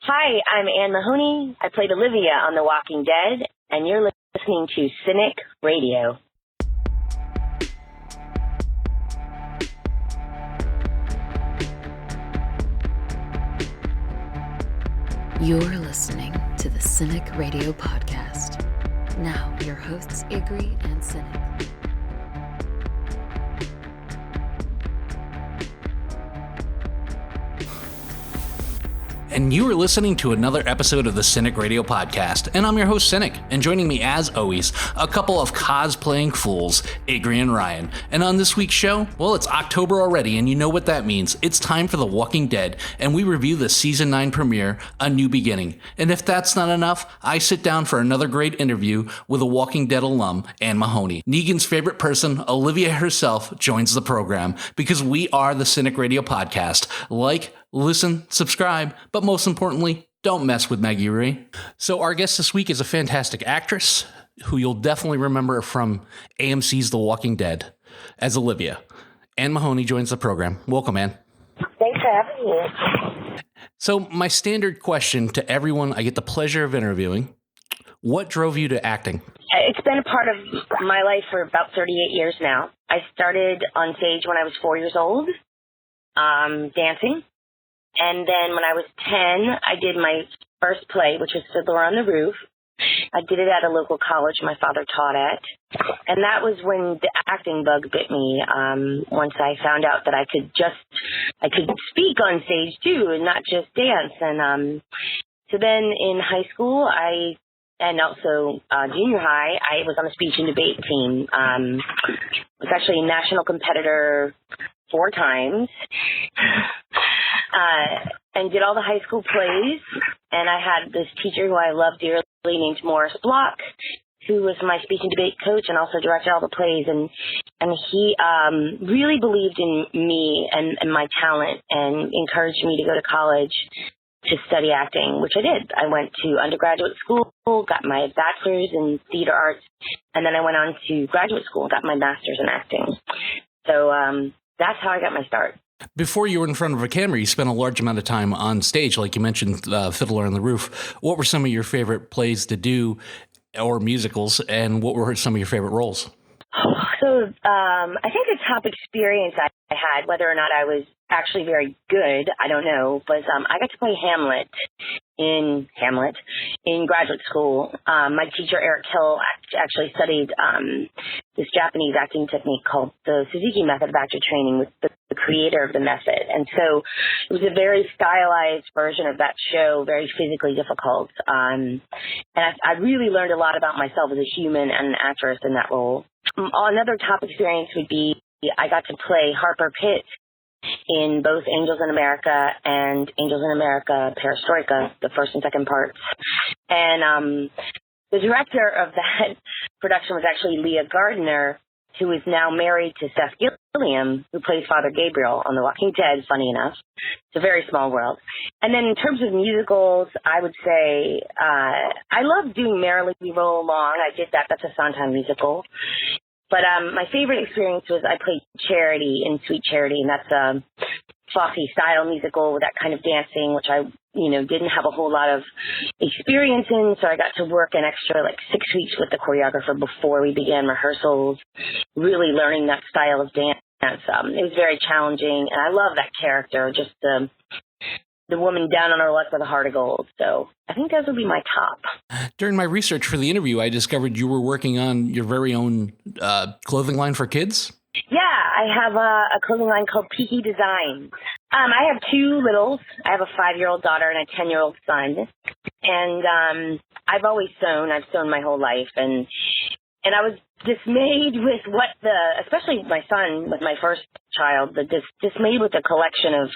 Hi, I'm Ann Mahoney. I played Olivia on The Walking Dead, and you're listening to Cinik Radio. You're listening to the Cinik Radio podcast. Now, your hosts, Igrihe and Cinik. And you are listening to another episode of the Cinik Radio podcast, and I'm your host, Cinik, and joining me, as always, a couple of cosplaying fools, Igrihe and Ryan. And on this week's show, well, it's October already, and you know what that means. It's time for The Walking Dead, and we review the Season 9 premiere, A New Beginning. And if that's not enough, I sit down for another great interview with a Walking Dead alum, Ann Mahoney. Negan's favorite person, Olivia herself, joins the program, because we are the Cinik Radio podcast. Listen, subscribe, but most importantly, don't mess with Maggie Ray. So our guest this week is a fantastic actress who you'll definitely remember from AMC's The Walking Dead as Olivia. Ann Mahoney joins the program. Welcome, Ann. Thanks for having me. So my standard question to everyone I get the pleasure of interviewing, what drove you to acting? It's been a part of my life for about 38 years now. I started on stage when I was 4 years old, dancing. And then when I was 10, I did my first play, which was Fiddler on the Roof. I did it at a local college my father taught at. And that was when the acting bug bit me, once I found out that I could speak on stage too and not just dance. And so then in high school, and also junior high, I was on the speech and debate team. Was actually a national competitor 4 times. And did all the high school plays, and I had this teacher who I loved dearly named Morris Block, who was my speech and debate coach and also directed all the plays, and he really believed in me and my talent and encouraged me to go to college to study acting, which I did. I went to undergraduate school, got my bachelor's in theater arts, and then I went on to graduate school, got my master's in acting. So that's how I got my start. Before you were in front of a camera, you spent a large amount of time on stage, like you mentioned, Fiddler on the Roof. What were some of your favorite plays to do or musicals, and what were some of your favorite roles? So I think the top experience I had, whether or not I was actually very good, I don't know, was I got to play Hamlet in graduate school. My teacher, Eric Hill, actually studied this Japanese acting technique called the Suzuki method of actor training with the creator of the method. And so it was a very stylized version of that show, very physically difficult. And I really learned a lot about myself as a human and an actress in that role. Another top experience would be I got to play Harper Pitt in both Angels in America and Angels in America Perestroika, the first and second parts. And the director of that production was actually Leah Gardner, who is now married to Seth Gilliam, who plays Father Gabriel on The Walking Dead, funny enough. It's a very small world. And then in terms of musicals, I would say I love doing Merrily We Roll Along. I did that. That's a Sondheim musical. But my favorite experience was I played Charity in Sweet Charity, and that's a Fosse-style musical with that kind of dancing, which I, didn't have a whole lot of experience in, so I got to work an extra 6 weeks with the choreographer before we began rehearsals, really learning that style of dance. It was very challenging, and I love that character, just the woman down on her luck with a heart of gold. So I think those would be my top. During my research for the interview, I discovered you were working on your very own clothing line for kids. Yeah, I have a clothing line called Peaky Designs. I have 2 littles. I have a 5-year-old daughter and a 10-year-old son. And I've always sewn. I've sewn my whole life. And I was dismayed with especially my son, with my first child, dismayed with the collection of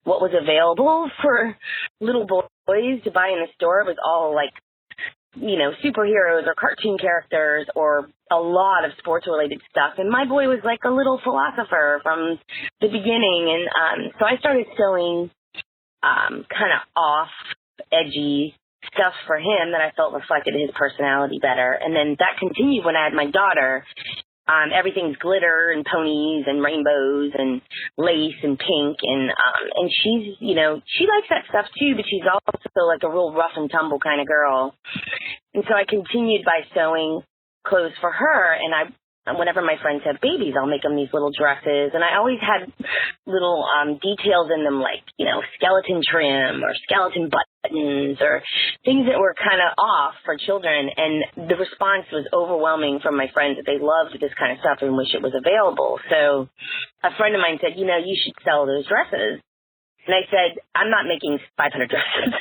what was available for little boys to buy in the store. It was all superheroes or cartoon characters or a lot of sports-related stuff. And my boy was like a little philosopher from the beginning. And so I started sewing kind of off, edgy stuff for him that I felt reflected his personality better. And then that continued when I had my daughter. everything's glitter and ponies and rainbows and lace and pink. And she's, she likes that stuff too, but she's also like a real rough and tumble kind of girl. And so I continued by sewing clothes for her. And whenever my friends have babies, I'll make them these little dresses. And I always had little details in them, like, skeleton trim or skeleton buttons or things that were kind of off for children. And the response was overwhelming from my friends that they loved this kind of stuff and wish it was available. So a friend of mine said, you should sell those dresses. And I said, I'm not making 500 dresses.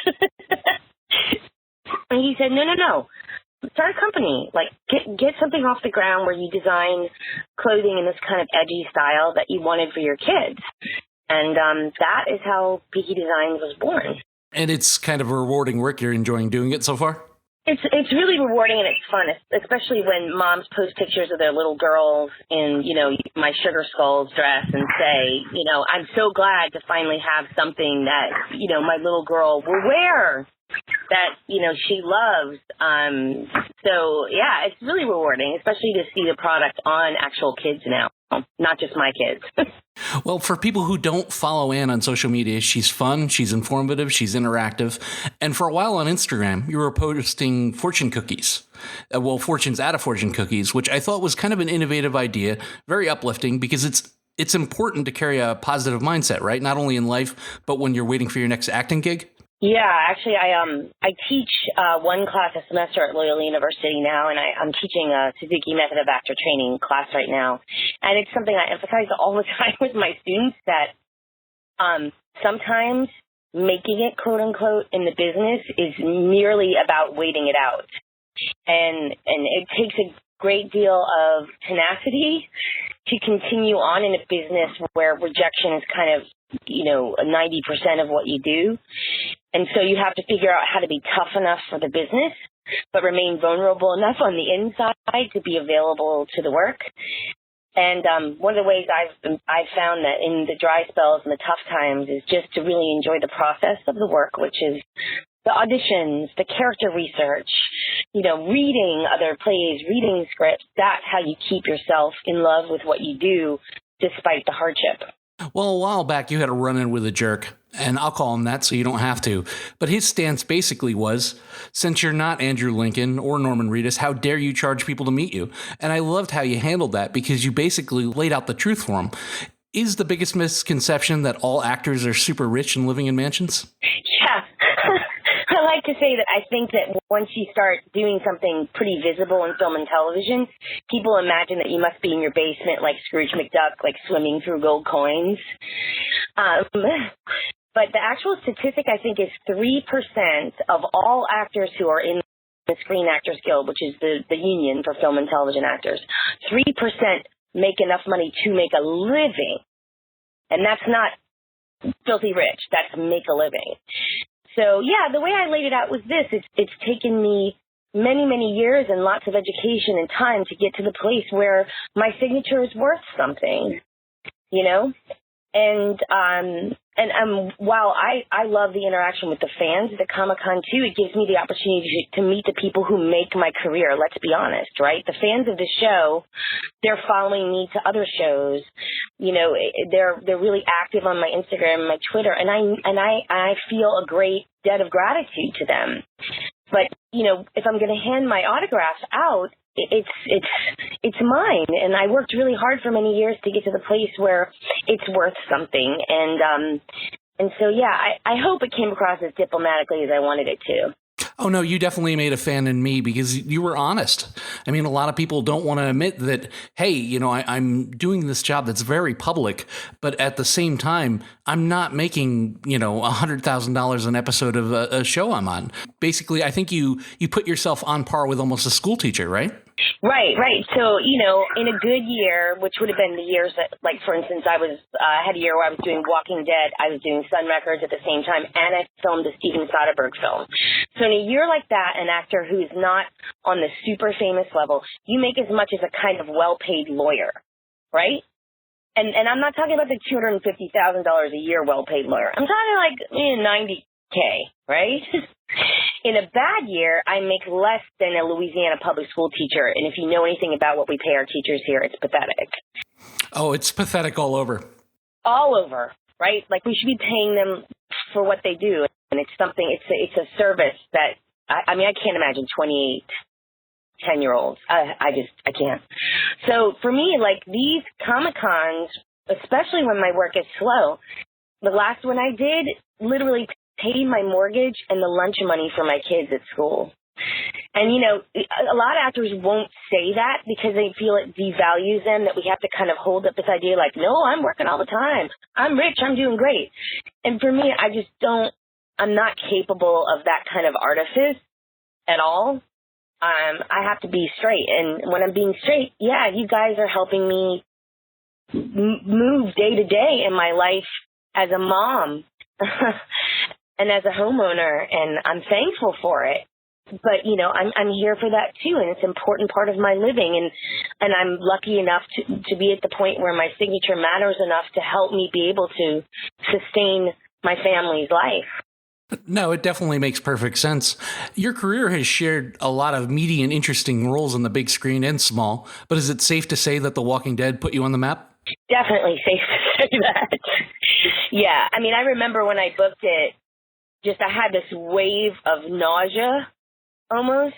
And he said, no. Start a company, like get something off the ground where you design clothing in this kind of edgy style that you wanted for your kids. And that is how Peaky Designs was born. And it's kind of a rewarding work. You're enjoying doing it so far? It's really rewarding and it's fun, especially when moms post pictures of their little girls in, my Sugar Skulls dress and say, I'm so glad to finally have something that, my little girl will wear that, she loves. So, yeah, it's really rewarding, especially to see the product on actual kids now, not just my kids. Well, for people who don't follow Ann on social media, she's fun, she's informative, she's interactive. And for a while on Instagram, you were posting fortune cookies. Fortunes out of fortune cookies, which I thought was kind of an innovative idea, very uplifting, because it's important to carry a positive mindset, right? Not only in life, but when you're waiting for your next acting gig. Yeah, actually, I teach one class a semester at Loyola University now, and I'm teaching a Suzuki method of actor training class right now. And it's something I emphasize all the time with my students that sometimes making it, quote unquote, in the business is merely about waiting it out. And it takes a great deal of tenacity to continue on in a business where rejection is kind of, 90% of what you do. And so you have to figure out how to be tough enough for the business, but remain vulnerable enough on the inside to be available to the work. And one of the ways I've found that in the dry spells and the tough times is just to really enjoy the process of the work, which is the auditions, the character research, reading other plays, reading scripts. That's how you keep yourself in love with what you do despite the hardship. Well, a while back, you had a run-in with a jerk, and I'll call him that so you don't have to. But his stance basically was, since you're not Andrew Lincoln or Norman Reedus, how dare you charge people to meet you? And I loved how you handled that because you basically laid out the truth for him. Is the biggest misconception that all actors are super rich and living in mansions? Yeah. I like to say that I think that once you start doing something pretty visible in film and television, people imagine that you must be in your basement like Scrooge McDuck, like swimming through gold coins. But the actual statistic, I think, is 3% of all actors who are in the Screen Actors Guild, which is the union for film and television actors, 3% make enough money to make a living. And that's not filthy rich. That's make a living. So, yeah, the way I laid it out was this. It's taken me many, many years and lots of education and time to get to the place where my signature is worth something, And while I love the interaction with the fans at the Comic-Con, too, it gives me the opportunity to meet the people who make my career, let's be honest, right? The fans of the show, they're following me to other shows. They're really active on my Instagram and my Twitter, and I feel a great debt of gratitude to them. But, if I'm going to hand my autographs out, it's mine, and I worked really hard for many years to get to the place where it's worth something, and so yeah, I hope it came across as diplomatically as I wanted it to. Oh, no, you definitely made a fan in me because you were honest. I mean, a lot of people don't want to admit that, hey, I'm doing this job that's very public, but at the same time, I'm not making, $100,000 an episode of a show I'm on. Basically, I think you put yourself on par with almost a school teacher, right? Right. So, in a good year, which would have been the years that, like, for instance, I had a year where I was doing Walking Dead, I was doing Sun Records at the same time, and I filmed a Steven Soderbergh film. So in a year like that, an actor who's not on the super famous level, you make as much as a kind of well-paid lawyer, right? And I'm not talking about the $250,000 a year well-paid lawyer. I'm talking like $90K, right? in a bad year, I make less than a Louisiana public school teacher. And if you know anything about what we pay our teachers here, it's pathetic. Oh, it's pathetic all over. All over, right? Like, we should be paying them for what they do. And it's something, it's a service that, I mean, I can't imagine 28, 10-year-olds. I can't. So for me, like, these Comic-Cons, especially when my work is slow, the last one I did literally paid my mortgage and the lunch money for my kids at school. And, you know, a lot of actors won't say that because they feel it devalues them, that we have to kind of hold up this idea like, no, I'm working all the time. I'm rich. I'm doing great. And for me, I'm not capable of that kind of artifice at all. I have to be straight. And when I'm being straight, yeah, you guys are helping me move day to day in my life as a mom and as a homeowner, and I'm thankful for it. But, you know, I'm here for that too, and it's an important part of my living, and I'm lucky enough to be at the point where my signature matters enough to help me be able to sustain my family's life. No, it definitely makes perfect sense. Your career has shared a lot of meaty and interesting roles on the big screen and small, but is it safe to say that The Walking Dead put you on the map? Definitely safe to say that. Yeah, I mean, I remember when I booked it, I had this wave of nausea almost,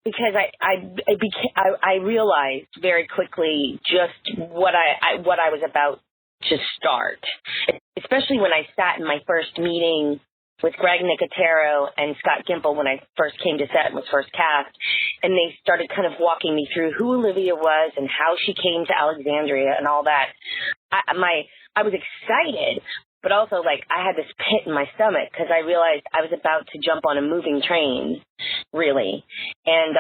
because I realized very quickly just what I was about to start, especially when I sat in my first meeting with Greg Nicotero and Scott Gimple when I first came to set and was first cast, and they started kind of walking me through who Olivia was and how she came to Alexandria and all that. I was excited, but also, like, I had this pit in my stomach because I realized I was about to jump on a moving train, really, and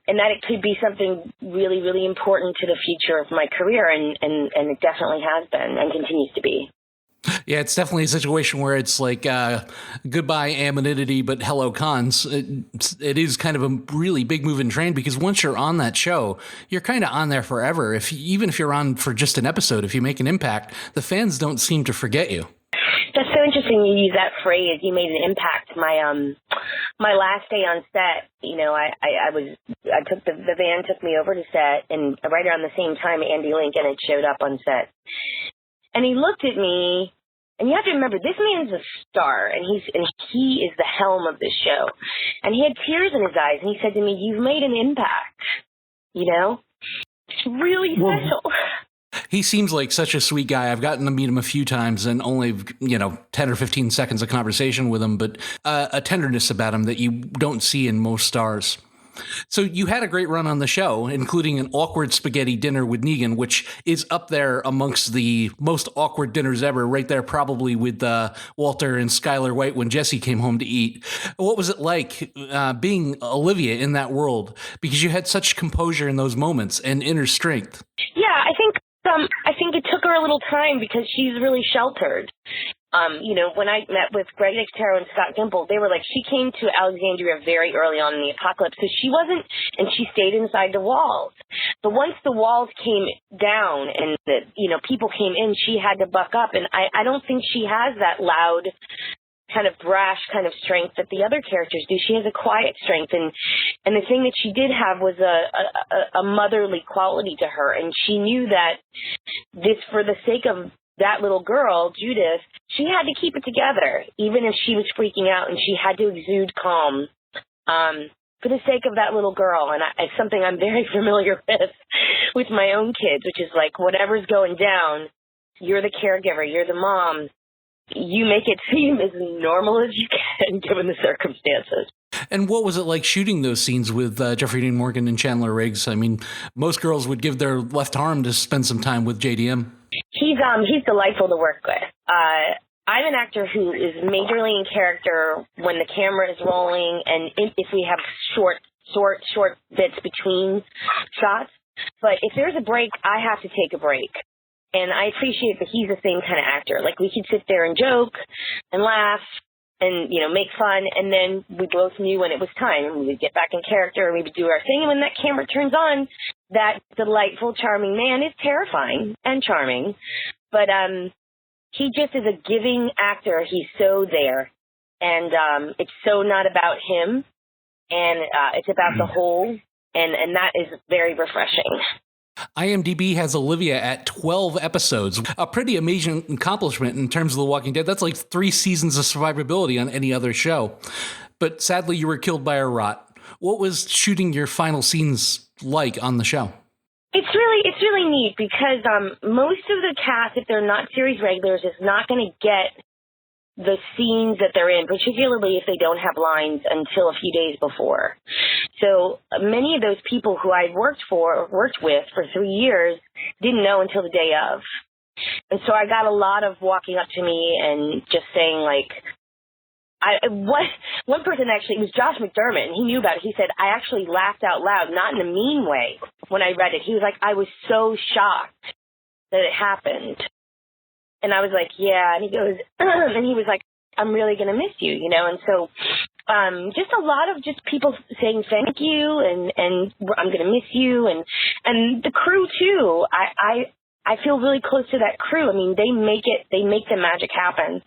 that it could be something really, really important to the future of my career, and it definitely has been and continues to be. Yeah, it's definitely a situation where it's like goodbye anonymity, but hello cons. It is kind of a really big moving train, because once you're on that show, you're kind of on there forever. Even if you're on for just an episode, if you make an impact, the fans don't seem to forget you. That's so interesting you use that phrase, you made an impact. My last day on set, you know, the van took me over to set, and right around the same time Andy Lincoln had showed up on set. And he looked at me, and you have to remember, this man's a star, and he is the helm of this show. And he had tears in his eyes, and he said to me, "You've made an impact." You know? It's really special. He seems like such a sweet guy. I've gotten to meet him a few times, and only, 10 or 15 seconds of conversation with him, but a tenderness about him that you don't see in most stars. So you had a great run on the show, including an awkward spaghetti dinner with Negan, which is up there amongst the most awkward dinners ever, right there probably with Walter and Skylar White when Jesse came home to eat. What was it like being Olivia in that world? Because you had such composure in those moments and inner strength. Yeah, I think it took her a little time because she's really sheltered. When I met with Greg Nicotero and Scott Gimple, they were like, she came to Alexandria very early on in the apocalypse, so she stayed inside the walls. But once the walls came down and people came in, she had to buck up. And I don't think she has that loud, kind of brash kind of strength that the other characters do. She has a quiet strength, and the thing that she did have was a motherly quality to her, and she knew that this, for the sake of that little girl, Judith, she had to keep it together, even if she was freaking out, and she had to exude calm for the sake of that little girl. And it's something I'm very familiar with my own kids, which is like, whatever's going down, you're the caregiver, you're the mom. You make it seem as normal as you can, given the circumstances. And what was it like shooting those scenes with Jeffrey Dean Morgan and Chandler Riggs? I mean, most girls would give their left arm to spend some time with JDM. He's delightful to work with. I'm an actor who is majorly in character when the camera is rolling, and if we have short bits between shots. But if there's a break, I have to take a break. And I appreciate that he's the same kind of actor. Like, we could sit there and joke and laugh and, make fun, and then we both knew when it was time, and we would get back in character and we would do our thing. And when that camera turns on, that delightful, charming man is terrifying and charming. But he just is a giving actor. He's so there. And it's so not about him, and it's about the whole, and that is very refreshing. IMDb has Olivia at 12 episodes, a pretty amazing accomplishment in terms of The Walking Dead. That's like 3 seasons of survivability on any other show. But sadly, you were killed by a rot. What was shooting your final scenes like on the show? It's really neat because most of the cast, if they're not series regulars, is not going to get the scenes that they're in, particularly if they don't have lines until a few days before. So many of those people who I worked with for 3 years didn't know until the day of. And so I got a lot of walking up to me and just saying, like, one person actually, it was Josh McDermott, and he knew about it. He said, I actually laughed out loud, not in a mean way, when I read it. He was like, I was so shocked that it happened. And I was like, yeah. And he goes, and he was like, I'm really going to miss you, you know? And so just a lot of just people saying thank you and I'm going to miss you. And the crew, too. I feel really close to that crew. I mean, they make the magic happen.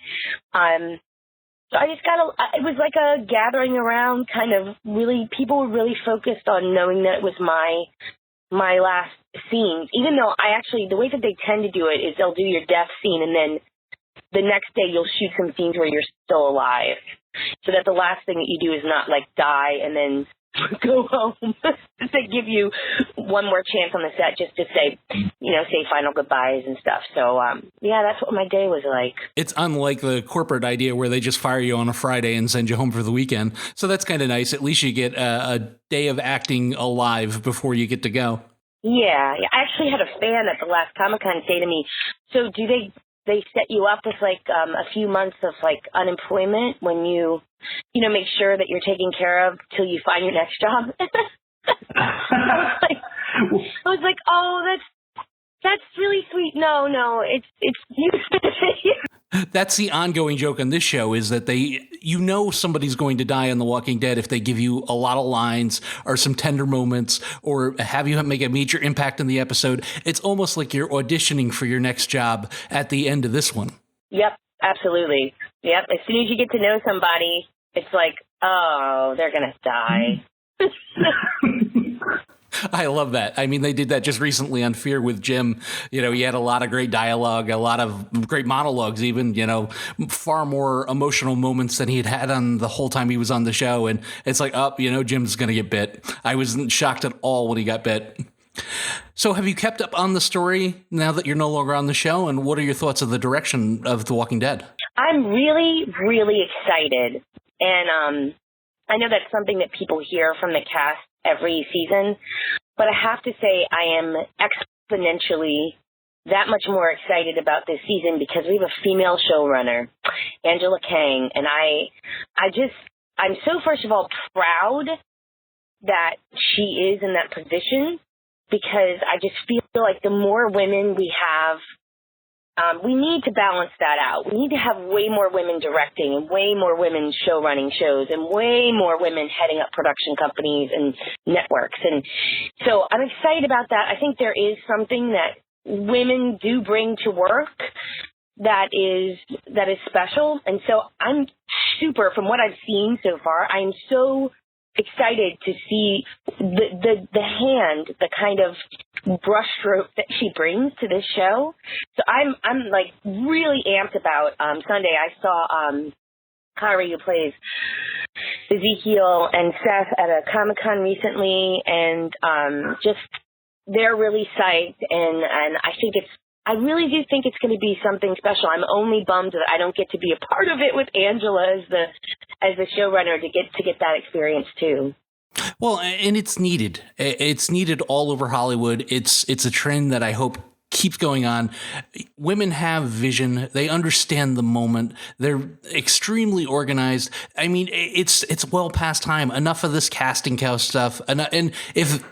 So I just it was like a gathering around kind of really, people were really focused on knowing that it was my last scene, even though the way that they tend to do it is they'll do your death scene and then the next day you'll shoot some scenes where you're still alive, so that the last thing that you do is not like die and then go home. They give you one more chance on the set just to say final goodbyes and stuff. So, yeah, that's what my day was like. It's unlike the corporate idea where they just fire you on a Friday and send you home for the weekend. So that's kind of nice. At least you get a day of acting alive before you get to go. Yeah. I actually had a fan at the last Comic-Con say to me, so do they set you up with like a few months of like unemployment when you make sure that you're taken care of till you find your next job? I was like, oh, that's really sweet. No, it's That's the ongoing joke on this show is that somebody's going to die on The Walking Dead if they give you a lot of lines or some tender moments or have you make a major impact in the episode. It's almost like you're auditioning for your next job at the end of this one. Yep, absolutely. Yep. As soon as you get to know somebody, it's like, oh, they're going to die. I love that. I mean, they did that just recently on Fear with Jim. He had a lot of great dialogue, a lot of great monologues, even, far more emotional moments than he had on the whole time he was on the show. And it's like, Jim's going to get bit. I wasn't shocked at all when he got bit. So have you kept up on the story now that you're no longer on the show? And what are your thoughts of the direction of The Walking Dead? I'm really, really excited. And I know that's something that people hear from the cast every season, but I have to say I am exponentially that much more excited about this season because we have a female showrunner, Angela Kang, and I'm so, first of all, proud that she is in that position because I just feel like the more women we have, we need to balance that out. We need to have way more women directing and way more women show running shows and way more women heading up production companies and networks. And so I'm excited about that. I think there is something that women do bring to work that is special. And so I'm super, from what I've seen so far, I'm so excited to see the kind of brushstroke that she brings to this show. So I'm like really amped about Sunday. I saw Kari, who plays Ezekiel, and Seth at a Comic-Con recently, and just they're really psyched, and I really do think it's going to be something special. I'm only bummed that I don't get to be a part of it with Angela as the showrunner to get that experience too. Well, and it's needed. It's needed all over Hollywood. It's a trend that I hope keeps going on. Women have vision. They understand the moment. They're extremely organized. I mean, it's well past time. Enough of this casting couch stuff. And if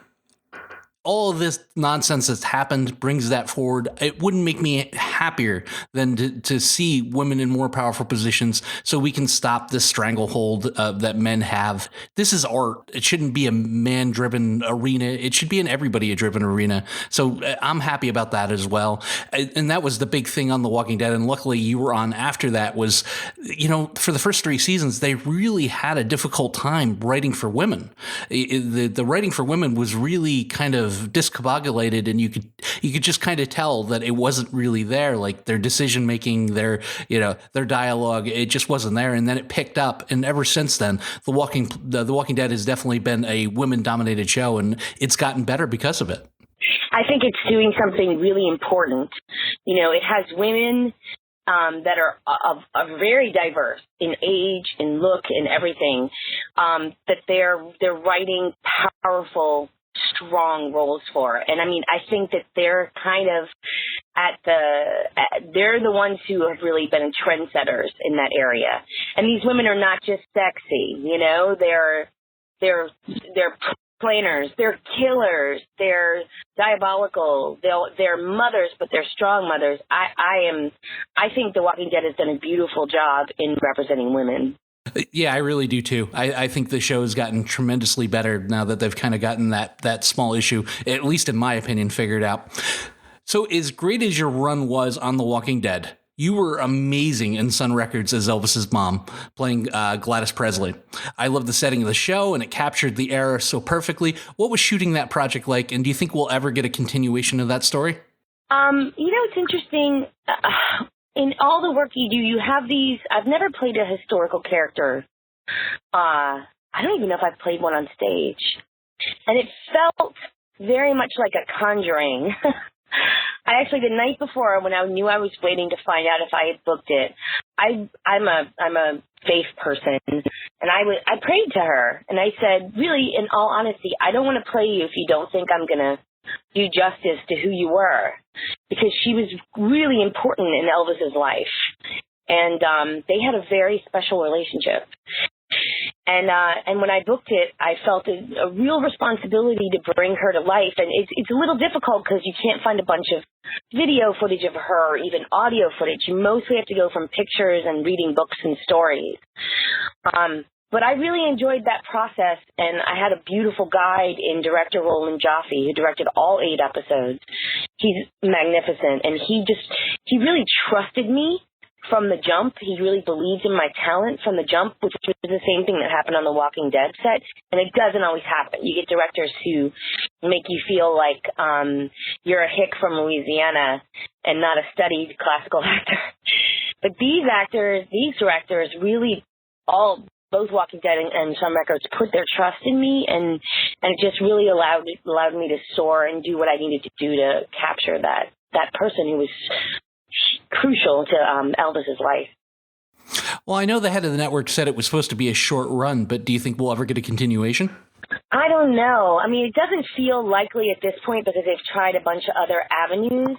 all of this nonsense that's happened brings that forward. It wouldn't make me happier than to see women in more powerful positions so we can stop this stranglehold that men have. This is art. It shouldn't be a man-driven arena. It should be an everybody-driven arena. So I'm happy about that as well. And that was the big thing on The Walking Dead. And luckily you were on after that was, for the first 3 seasons, they really had a difficult time writing for women. The writing for women was really kind of discombobulated, and you could just kind of tell that it wasn't really there. Like their decision making, their dialogue, it just wasn't there. And then it picked up, and ever since then, The Walking Dead has definitely been a women dominated show, and it's gotten better because of it. I think it's doing something really important. It has women that are very diverse in age, in look, in everything. That they're writing powerful, strong roles for. And I think that they're kind of they're the ones who have really been trendsetters in that area. And these women are not just sexy, they're planners, they're killers, they're diabolical, they're mothers, but they're strong mothers. I think The Walking Dead has done a beautiful job in representing women. Yeah, I really do too. I think the show has gotten tremendously better now that they've kind of gotten that small issue, at least in my opinion, figured out. So as great as your run was on The Walking Dead, you were amazing in Sun Records as Elvis's mom, playing Gladys Presley. I love the setting of the show, and it captured the era so perfectly. What was shooting that project like, and do you think we'll ever get a continuation of that story? It's interesting. In all the work you do, you have these. I've never played a historical character. I don't even know if I've played one on stage. And it felt very much like a Conjuring. I actually, the night before, when I knew I was waiting to find out if I had booked it, I'm a faith person, and I prayed to her, and I said, really, in all honesty, I don't want to play you if you don't think I'm going to do justice to who you were, because she was really important in Elvis's life, and they had a very special relationship. And when I booked it, I felt a real responsibility to bring her to life. And it's a little difficult because you can't find a bunch of video footage of her or even audio footage. You mostly have to go from pictures and reading books and stories. But I really enjoyed that process, and I had a beautiful guide in director Roland Jaffe, who directed all 8 episodes. He's magnificent, and he really trusted me from the jump. He really believed in my talent from the jump, which was the same thing that happened on the Walking Dead set. And it doesn't always happen. You get directors who make you feel like you're a hick from Louisiana and not a studied classical actor. But these directors really both Walking Dead and Sun Records put their trust in me, and it just really allowed me to soar and do what I needed to do to capture that person who was crucial to Elvis's life. Well, I know the head of the network said it was supposed to be a short run, but do you think we'll ever get a continuation? I don't know. It doesn't feel likely at this point because they've tried a bunch of other avenues.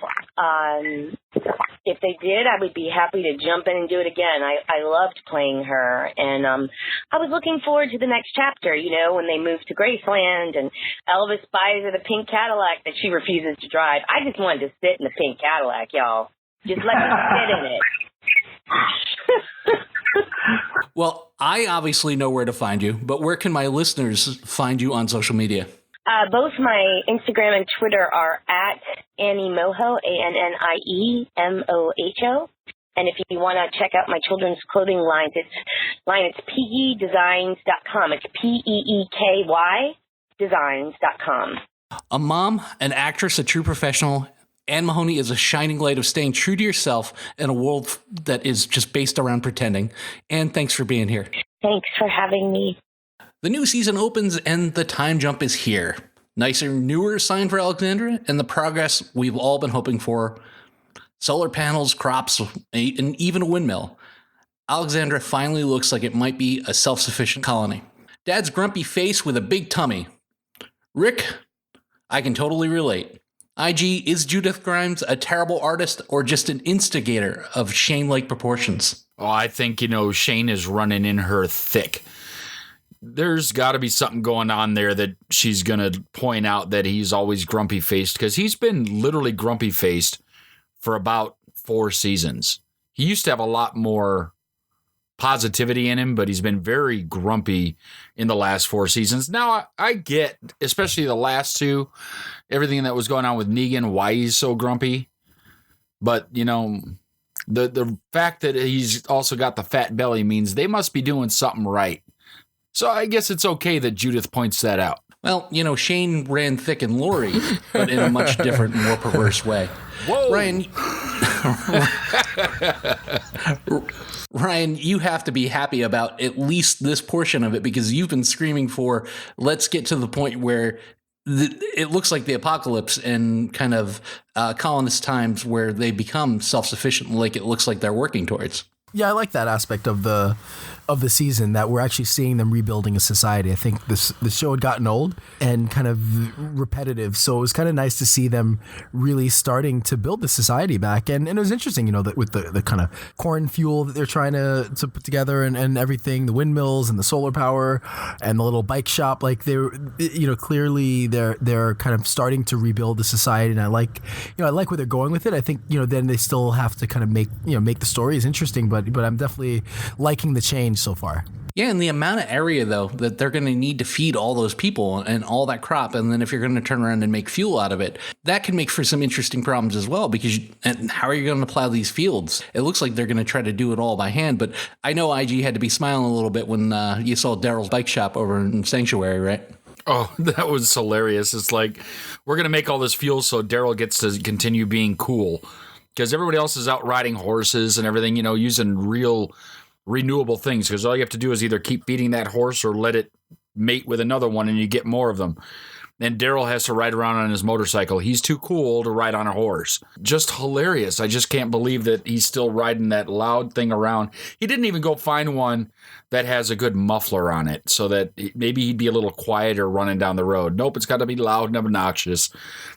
If they did, I would be happy to jump in and do it again. I loved playing her, and I was looking forward to the next chapter, when they move to Graceland and Elvis buys her the pink Cadillac that she refuses to drive. I just wanted to sit in the pink Cadillac, y'all. Just let me sit in it. Well, I obviously know where to find you, but where can my listeners find you on social media? Both my Instagram and Twitter are at Annie Moho, ANNIEMOHO. And if you want to check out my children's clothing line, it's peekydesigns.com. It's PEEKY designs.com. A mom, an actress, a true professional, Ann Mahoney is a shining light of staying true to yourself in a world that is just based around pretending. Ann, thanks for being here. Thanks for having me. The new season opens and the time jump is here. Nicer, newer sign for Alexandra and the progress we've all been hoping for. Solar panels, crops, and even a windmill. Alexandra finally looks like it might be a self-sufficient colony. Dad's grumpy face with a big tummy. Rick, I can totally relate. IG, is Judith Grimes a terrible artist or just an instigator of Shane-like proportions? Oh, I think, Shane is running in her thick. there's got to be something going on there that she's going to point out that he's always grumpy-faced, because he's been literally grumpy-faced for about 4 seasons. He used to have a lot more positivity in him, but he's been very grumpy in the last 4 seasons. Now, I get, especially the last 2, everything that was going on with Negan, why he's so grumpy. But, you know, the fact that he's also got the fat belly means they must be doing something right. So I guess it's okay that Judith points that out. Well, you know, Shane ran thick in Lori, but in a much different, more perverse way. Whoa! Ryan, you have to be happy about at least this portion of it, because you've been screaming for, let's get to the point where it looks like the apocalypse and kind of colonist times where they become self-sufficient, like it looks like they're working towards. Yeah, I like that aspect of the season, that we're actually seeing them rebuilding a society. I think the show had gotten old and kind of repetitive, so it was kind of nice to see them really starting to build the society back. And it was interesting, you know, that with the kind of corn fuel that they're trying to put together and everything, the windmills and the solar power and the little bike shop, like they're, you know, clearly they're kind of starting to rebuild the society. And I like where they're going with it. I think, you know, then they still have to kind of make the stories interesting, but I'm definitely liking the change so far. Yeah, and the amount of area, though, that they're going to need to feed all those people and all that crop, and then if you're going to turn around and make fuel out of it, that can make for some interesting problems as well, because and how are you going to plow these fields? It looks like they're going to try to do it all by hand, but I know IG had to be smiling a little bit when you saw Daryl's bike shop over in Sanctuary, right? Oh, that was hilarious. It's like, we're going to make all this fuel so Daryl gets to continue being cool, because everybody else is out riding horses and everything, you know, using real renewable things, because all you have to do is either keep feeding that horse or let it mate with another one and you get more of them. And Daryl has to ride around on his motorcycle. He's too cool to ride on a horse. Just hilarious. I just can't believe that he's still riding that loud thing around. He didn't even go find one that has a good muffler on it so that maybe he'd be a little quieter running down the road. Nope, it's got to be loud and obnoxious.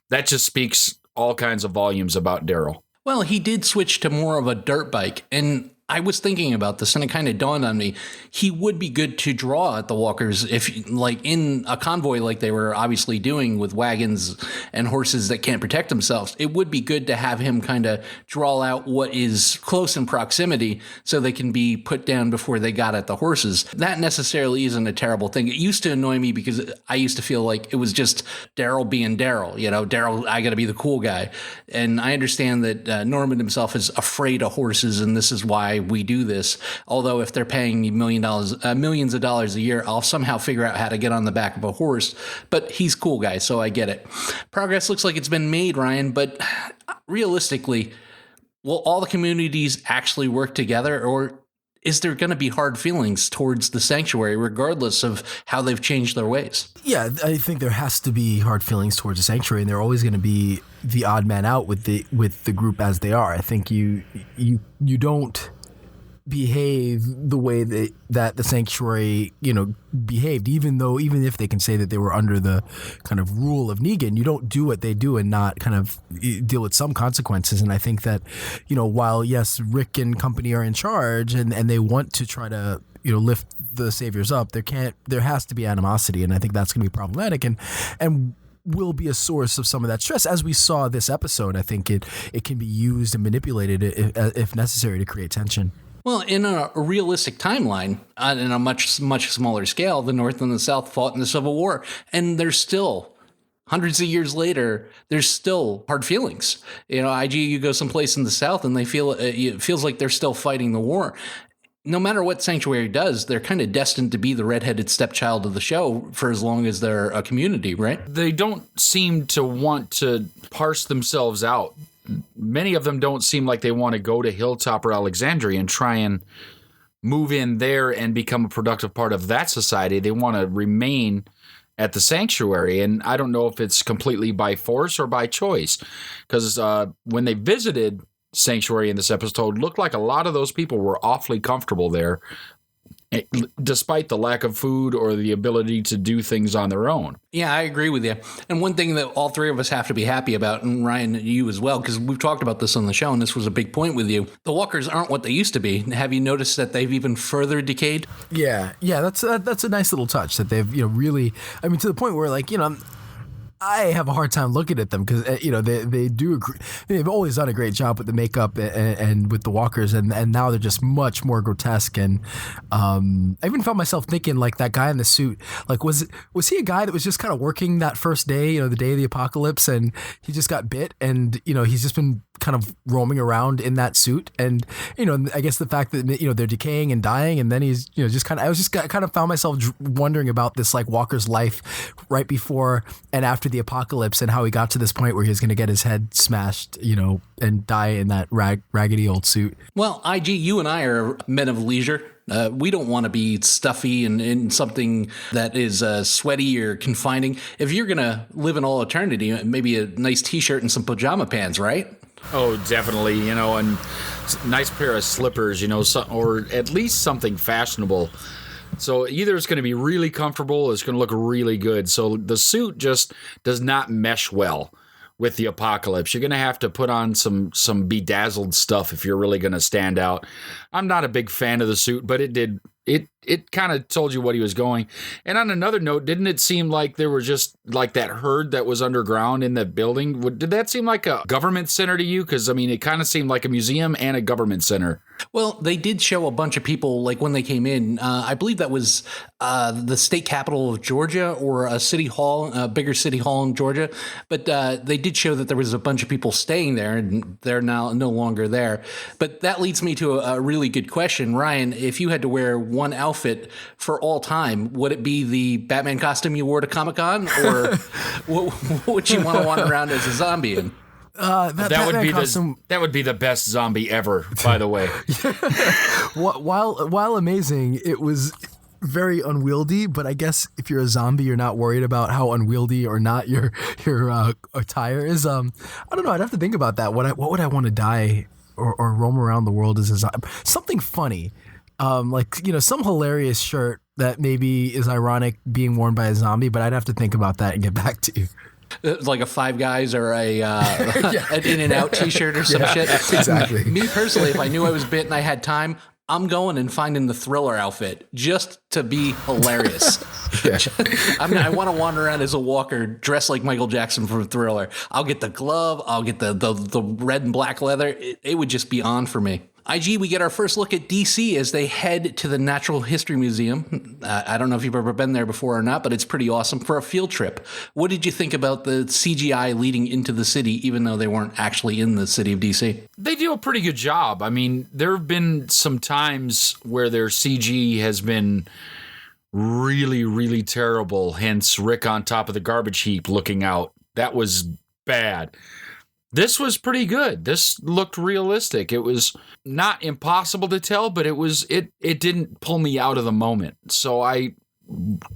That just speaks all kinds of volumes about Daryl. Well, he did switch to more of a dirt bike, and I was thinking about this, and it kind of dawned on me. He would be good to draw at the walkers if, like, in a convoy like they were obviously doing with wagons and horses that can't protect themselves. It would be good to have him kind of draw out what is close in proximity so they can be put down before they got at the horses. That necessarily isn't a terrible thing. It used to annoy me because I used to feel like it was just Daryl being Daryl. You know, Daryl, I got to be the cool guy. And I understand that Norman himself is afraid of horses, and this is why we do this. Although if they're paying me millions of dollars a year, I'll somehow figure out how to get on the back of a horse. But he's cool guy, so I get it. Progress looks like it's been made, Ryan, but realistically, will all the communities actually work together, or is there going to be hard feelings towards the sanctuary regardless of how they've changed their ways? Yeah, I think there has to be hard feelings towards the sanctuary, and they're always going to be the odd man out with the group as they are. I think you don't behave the way that the sanctuary, you know, behaved, even if they can say that they were under the kind of rule of Negan. You don't do what they do and not kind of deal with some consequences. And I think that, you know, while yes, Rick and company are in charge and they want to try to, you know, lift the saviors up, there has to be animosity, and I think that's going to be problematic and will be a source of some of that stress. As we saw this episode, I think it can be used and manipulated if necessary to create tension. Well, in a realistic timeline, in a much smaller scale, the North and the South fought in the Civil War, and there's still, hundreds of years later, there's still hard feelings. You know, you go someplace in the South, and it feels like they're still fighting the war. No matter what Sanctuary does, they're kind of destined to be the redheaded stepchild of the show for as long as they're a community, right? They don't seem to want to parse themselves out. Many of them don't seem like they want to go to Hilltop or Alexandria and try and move in there and become a productive part of that society. They want to remain at the sanctuary, and I don't know if it's completely by force or by choice, because when they visited Sanctuary in this episode, looked like a lot of those people were awfully comfortable there, despite the lack of food or the ability to do things on their own. Yeah, I agree with you. And one thing that all three of us have to be happy about, and Ryan, you as well, because we've talked about this on the show, and this was a big point with you, the walkers aren't what they used to be. Have you noticed that they've even further decayed? Yeah, that's a nice little touch that they've really. I mean, to the point where I have a hard time looking at them because they do agree. They've always done a great job with the makeup and with the walkers, and now they're just much more grotesque. And I even found myself thinking, like, that guy in the suit, like, was he a guy that was just kind of working that first day, the day of the apocalypse, and he just got bit, and he's just been kind of roaming around in that suit, and I guess the fact that they're decaying and dying, and then he's just kind of, I kind of found myself wondering about this, like, walker's life right before and after the apocalypse, and how he got to this point where he was going to get his head smashed, and die in that raggedy old suit. Well, IG, you and I are men of leisure. We don't want to be stuffy and in something that is sweaty or confining. If you're going to live in all eternity, maybe a nice T-shirt and some pajama pants, right? Oh, definitely, and nice pair of slippers, or at least something fashionable. So either it's going to be really comfortable or it's going to look really good. So the suit just does not mesh well with the apocalypse. You're going to have to put on some bedazzled stuff if you're really going to stand out. I'm not a big fan of the suit, but it kind of told you what he was going. And on another note, didn't it seem like there were just like that herd that was underground in that building? Did that seem like a government center to you? Because, I mean, it kind of seemed like a museum and a government center. Well, they did show a bunch of people, like, when they came in. I believe that was the state capital of Georgia, or a city hall, a bigger city hall in Georgia. But they did show that there was a bunch of people staying there, and they're now no longer there. But that leads me to a really good question. Ryan, if you had to wear one outfit for all time, would it be the Batman costume you wore to Comic-Con, or what would you want to wander around as a zombie in? That would be the best zombie ever, by the way. While amazing, it was very unwieldy, but I guess if you're a zombie, you're not worried about how unwieldy or not your attire is. I don't know. I'd have to think about that. What would I want to dye or roam around the world as a zombie? Something funny. Some hilarious shirt that maybe is ironic being worn by a zombie, but I'd have to think about that and get back to you. Like a Five Guys or an In-N-Out T-shirt or some shit. Exactly. Me personally, if I knew I was bit and I had time, I'm going and finding the Thriller outfit just to be hilarious. Yeah. I want to wander around as a walker dressed like Michael Jackson from Thriller. I'll get the glove. I'll get the red and black leather. It would just be on for me. IG, we get our first look at DC as they head to the Natural History Museum. I don't know if you've ever been there before or not, but it's pretty awesome for a field trip. What did you think about the CGI leading into the city, even though they weren't actually in the city of DC? They do a pretty good job. I mean, there have been some times where their CG has been really, really terrible, hence Rick on top of the garbage heap looking out. That was bad. This was pretty good. This looked realistic. It was not impossible to tell, but it didn't pull me out of the moment. So I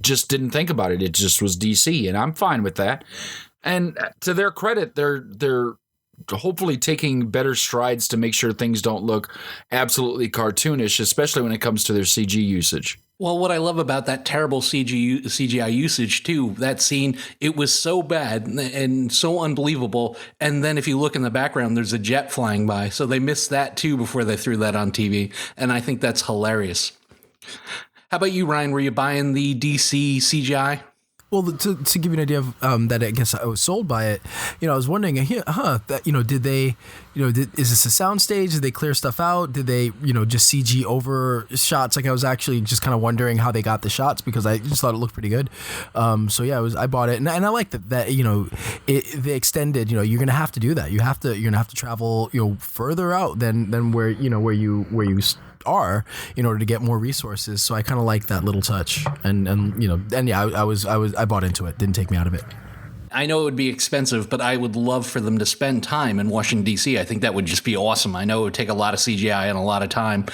just didn't think about it. It just was DC, and I'm fine with that. And to their credit, they're hopefully taking better strides to make sure things don't look absolutely cartoonish, especially when it comes to their CG usage. Well, what I love about that terrible CGI usage, too, that scene, it was so bad and so unbelievable. And then if you look in the background, there's a jet flying by. So they missed that, too, before they threw that on TV. And I think that's hilarious. How about you, Ryan? Were you buying the DC CGI? Well, to give you an idea of that, I guess I was sold by it. I was wondering, did they, is this a soundstage? Did they clear stuff out? Did they, just CG over shots? Like, I was actually just kind of wondering how they got the shots because I just thought it looked pretty good. So yeah, I bought it, and I like that they extended. You're gonna have to do that. You're gonna have to travel, further out than where you are in order to get more resources. So I kind of like that little touch, and yeah, I bought into it. Didn't take me out of it. I know it would be expensive, but I would love for them to spend time in Washington, D.C. I think that would just be awesome. I know it would take a lot of CGI and a lot of time.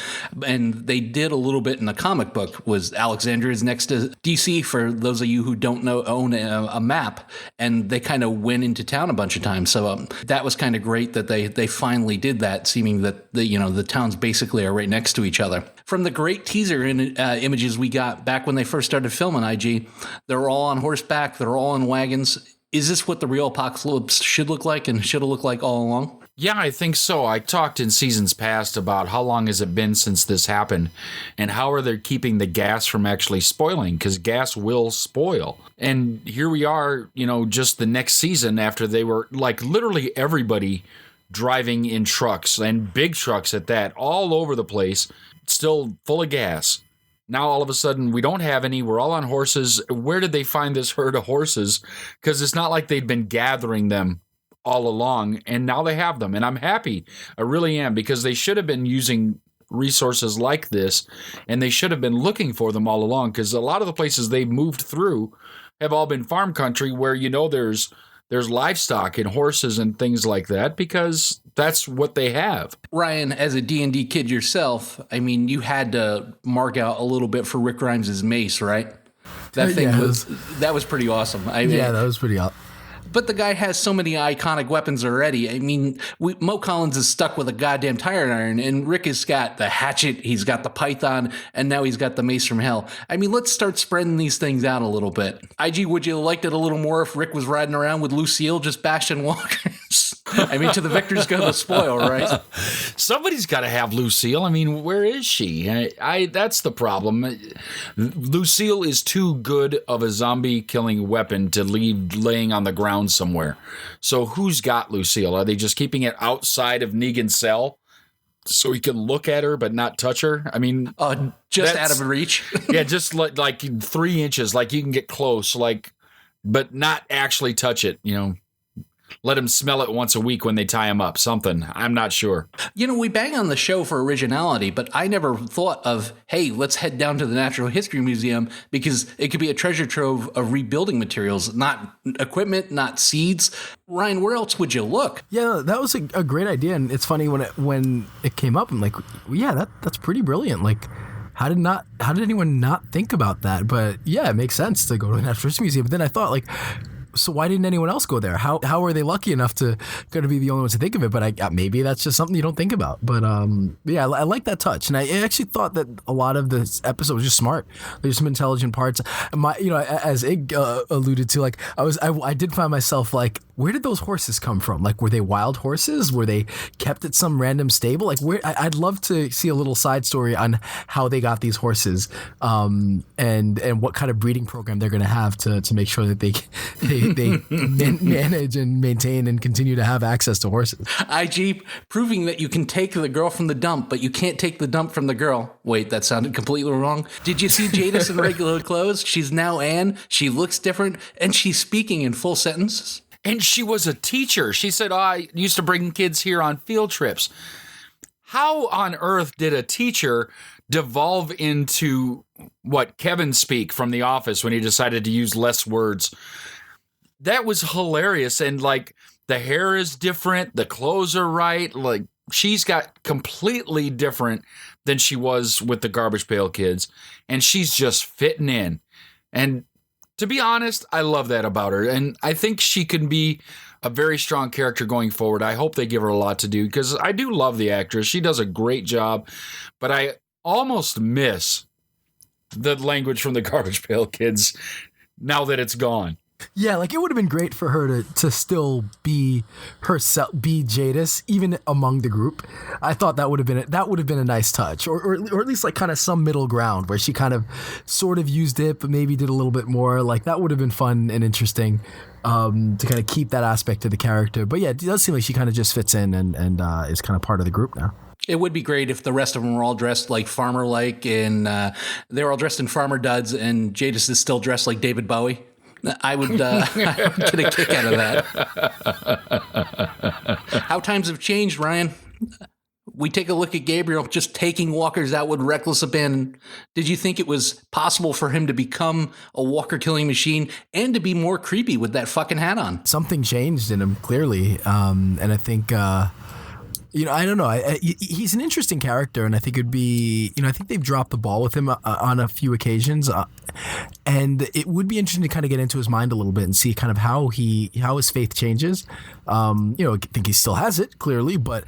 And they did a little bit in the comic book. Was Alexandria is next to D.C., for those of you who don't know, own a map. And they kind of went into town a bunch of times. So that was kind of great that they finally did that, seeming that the towns basically are right next to each other. From the great teaser images we got back when they first started filming IG, they're all on horseback. They're all in wagons. Is this what the real apocalypse should look like and should have looked like all along? Yeah, I think so. I talked in seasons past about how long has it been since this happened and how are they keeping the gas from actually spoiling, because gas will spoil. And here we are, just the next season after they were like literally everybody driving in trucks and big trucks at that all over the place, still full of gas. Now all of a sudden we don't have any. We're all on horses. Where did they find this herd of horses? Because it's not like they'd been gathering them all along, and now they have them, and I'm happy. I really am, because they should have been using resources like this, and they should have been looking for them all along, because a lot of the places they've moved through have all been farm country where there's livestock and horses and things like that, because that's what they have. Ryan, as a D&D kid yourself, I mean, you had to mark out a little bit for Rick Grimes' mace, right? That thing that was pretty awesome. That was pretty awesome. But the guy has so many iconic weapons already. I mean, Mo Collins is stuck with a goddamn tire iron, and Rick has got the hatchet, he's got the python, and now he's got the mace from hell. I mean, let's start spreading these things out a little bit. IG, would you have liked it a little more if Rick was riding around with Lucille just bashing walkers? I mean, to the victors go the spoil, right? Somebody's got to have Lucille. I mean, where is she? That's the problem. Lucille is too good of a zombie killing weapon to leave laying on the ground somewhere. So who's got Lucille? Are they just keeping it outside of Negan's cell so he can look at her but not touch her? I mean, just out of reach. Yeah, just like 3 inches, like you can get close, but not actually touch it, Let him smell it once a week when they tie him up. Something. I'm not sure. We bang on the show for originality, but I never thought of, hey, let's head down to the Natural History Museum, because it could be a treasure trove of rebuilding materials, not equipment, not seeds. Ryan, where else would you look? Yeah, that was a great idea. And it's funny when it came up, I'm like, yeah, that's pretty brilliant. Like, how did anyone not think about that? But yeah, it makes sense to go to the Natural History Museum. But then I thought, like, so why didn't anyone else go there? How are they lucky enough to be the only ones to think of it? But maybe that's just something you don't think about. But I like that touch, and I actually thought that a lot of this episode was just smart. There's some intelligent parts. As Ig alluded to, like I did find myself like, where did those horses come from? Like, were they wild horses? Were they kept at some random stable? Like, where? I'd love to see a little side story on how they got these horses, and what kind of breeding program they're going to have to make sure that they manage and maintain and continue to have access to horses. IG, proving that you can take the girl from the dump, but you can't take the dump from the girl. Wait, that sounded completely wrong. Did you see Jadis in regular clothes? She's now Ann. She looks different, and she's speaking in full sentences. And she was a teacher. She said, I used to bring kids here on field trips. How on earth did a teacher devolve into what Kevin speak from The Office when he decided to use less words? That was hilarious. And like, the hair is different. The clothes are right. Like, she's got completely different than she was with the Garbage Pail Kids. And she's just fitting in. And to be honest, I love that about her. And I think she can be a very strong character going forward. I hope they give her a lot to do, because I do love the actress. She does a great job. But I almost miss the language from the Garbage Pail Kids now that it's gone. Yeah, like it would have been great for her to still be herself, be Jadis, even among the group. I thought that would have been a nice touch, or at least like kind of some middle ground where she kind of sort of used it, but maybe did a little bit more. Like that would have been fun and interesting to kind of keep that aspect of the character. But yeah, it does seem like she kind of just fits in and is kind of part of the group now. It would be great if the rest of them were all dressed like farmer-like, and they were all dressed in farmer duds, and Jadis is still dressed like David Bowie. I would get a kick out of that. How times have changed, Ryan. We take a look at Gabriel just taking walkers out with reckless abandon. Did you think it was possible for him to become a walker killing machine and to be more creepy with that fucking hat on? Something changed in him, clearly. And I think... I don't know. He's an interesting character, and I think it'd be, I think they've dropped the ball with him on a few occasions, and it would be interesting to kind of get into his mind a little bit and see kind of how his faith changes. I think he still has it clearly, but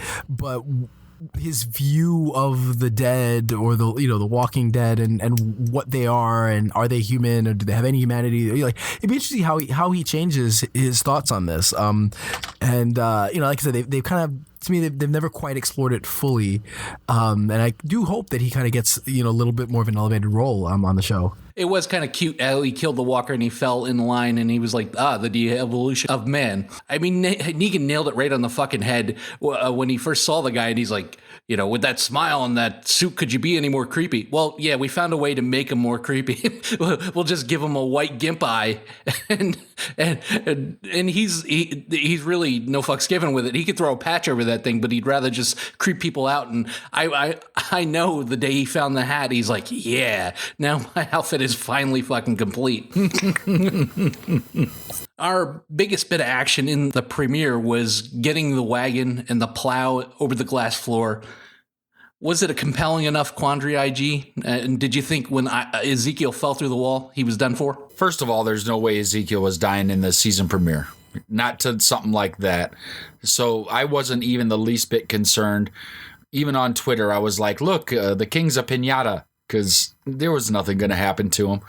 his view of the dead or the Walking Dead and what they are, and are they human or do they have any humanity? Like, it'd be interesting how he changes his thoughts on this. Like I said, they've kind of, to me, they've never quite explored it fully, and I do hope that he kind of gets a little bit more of an elevated role on the show. It was kind of cute how he killed the walker and he fell in line and he was like, the de-evolution of man. I mean, Negan nailed it right on the fucking head when he first saw the guy, and he's like, with that smile and that suit, could you be any more creepy? Well, yeah, we found a way to make him more creepy. We'll just give him a white gimp eye, and he's really no fucks given with it. He could throw a patch over that thing, but he'd rather just creep people out. And I know the day he found the hat, he's like, yeah, now my outfit is finally fucking complete. Our biggest bit of action in the premiere was getting the wagon and the plow over the glass floor. Was it a compelling enough quandary, IG? And did you think when Ezekiel fell through the wall, he was done for? First of all, there's no way Ezekiel was dying in the season premiere. Not to something like that. So I wasn't even the least bit concerned. Even on Twitter, I was like, look, the king's a piñata, because there was nothing going to happen to him.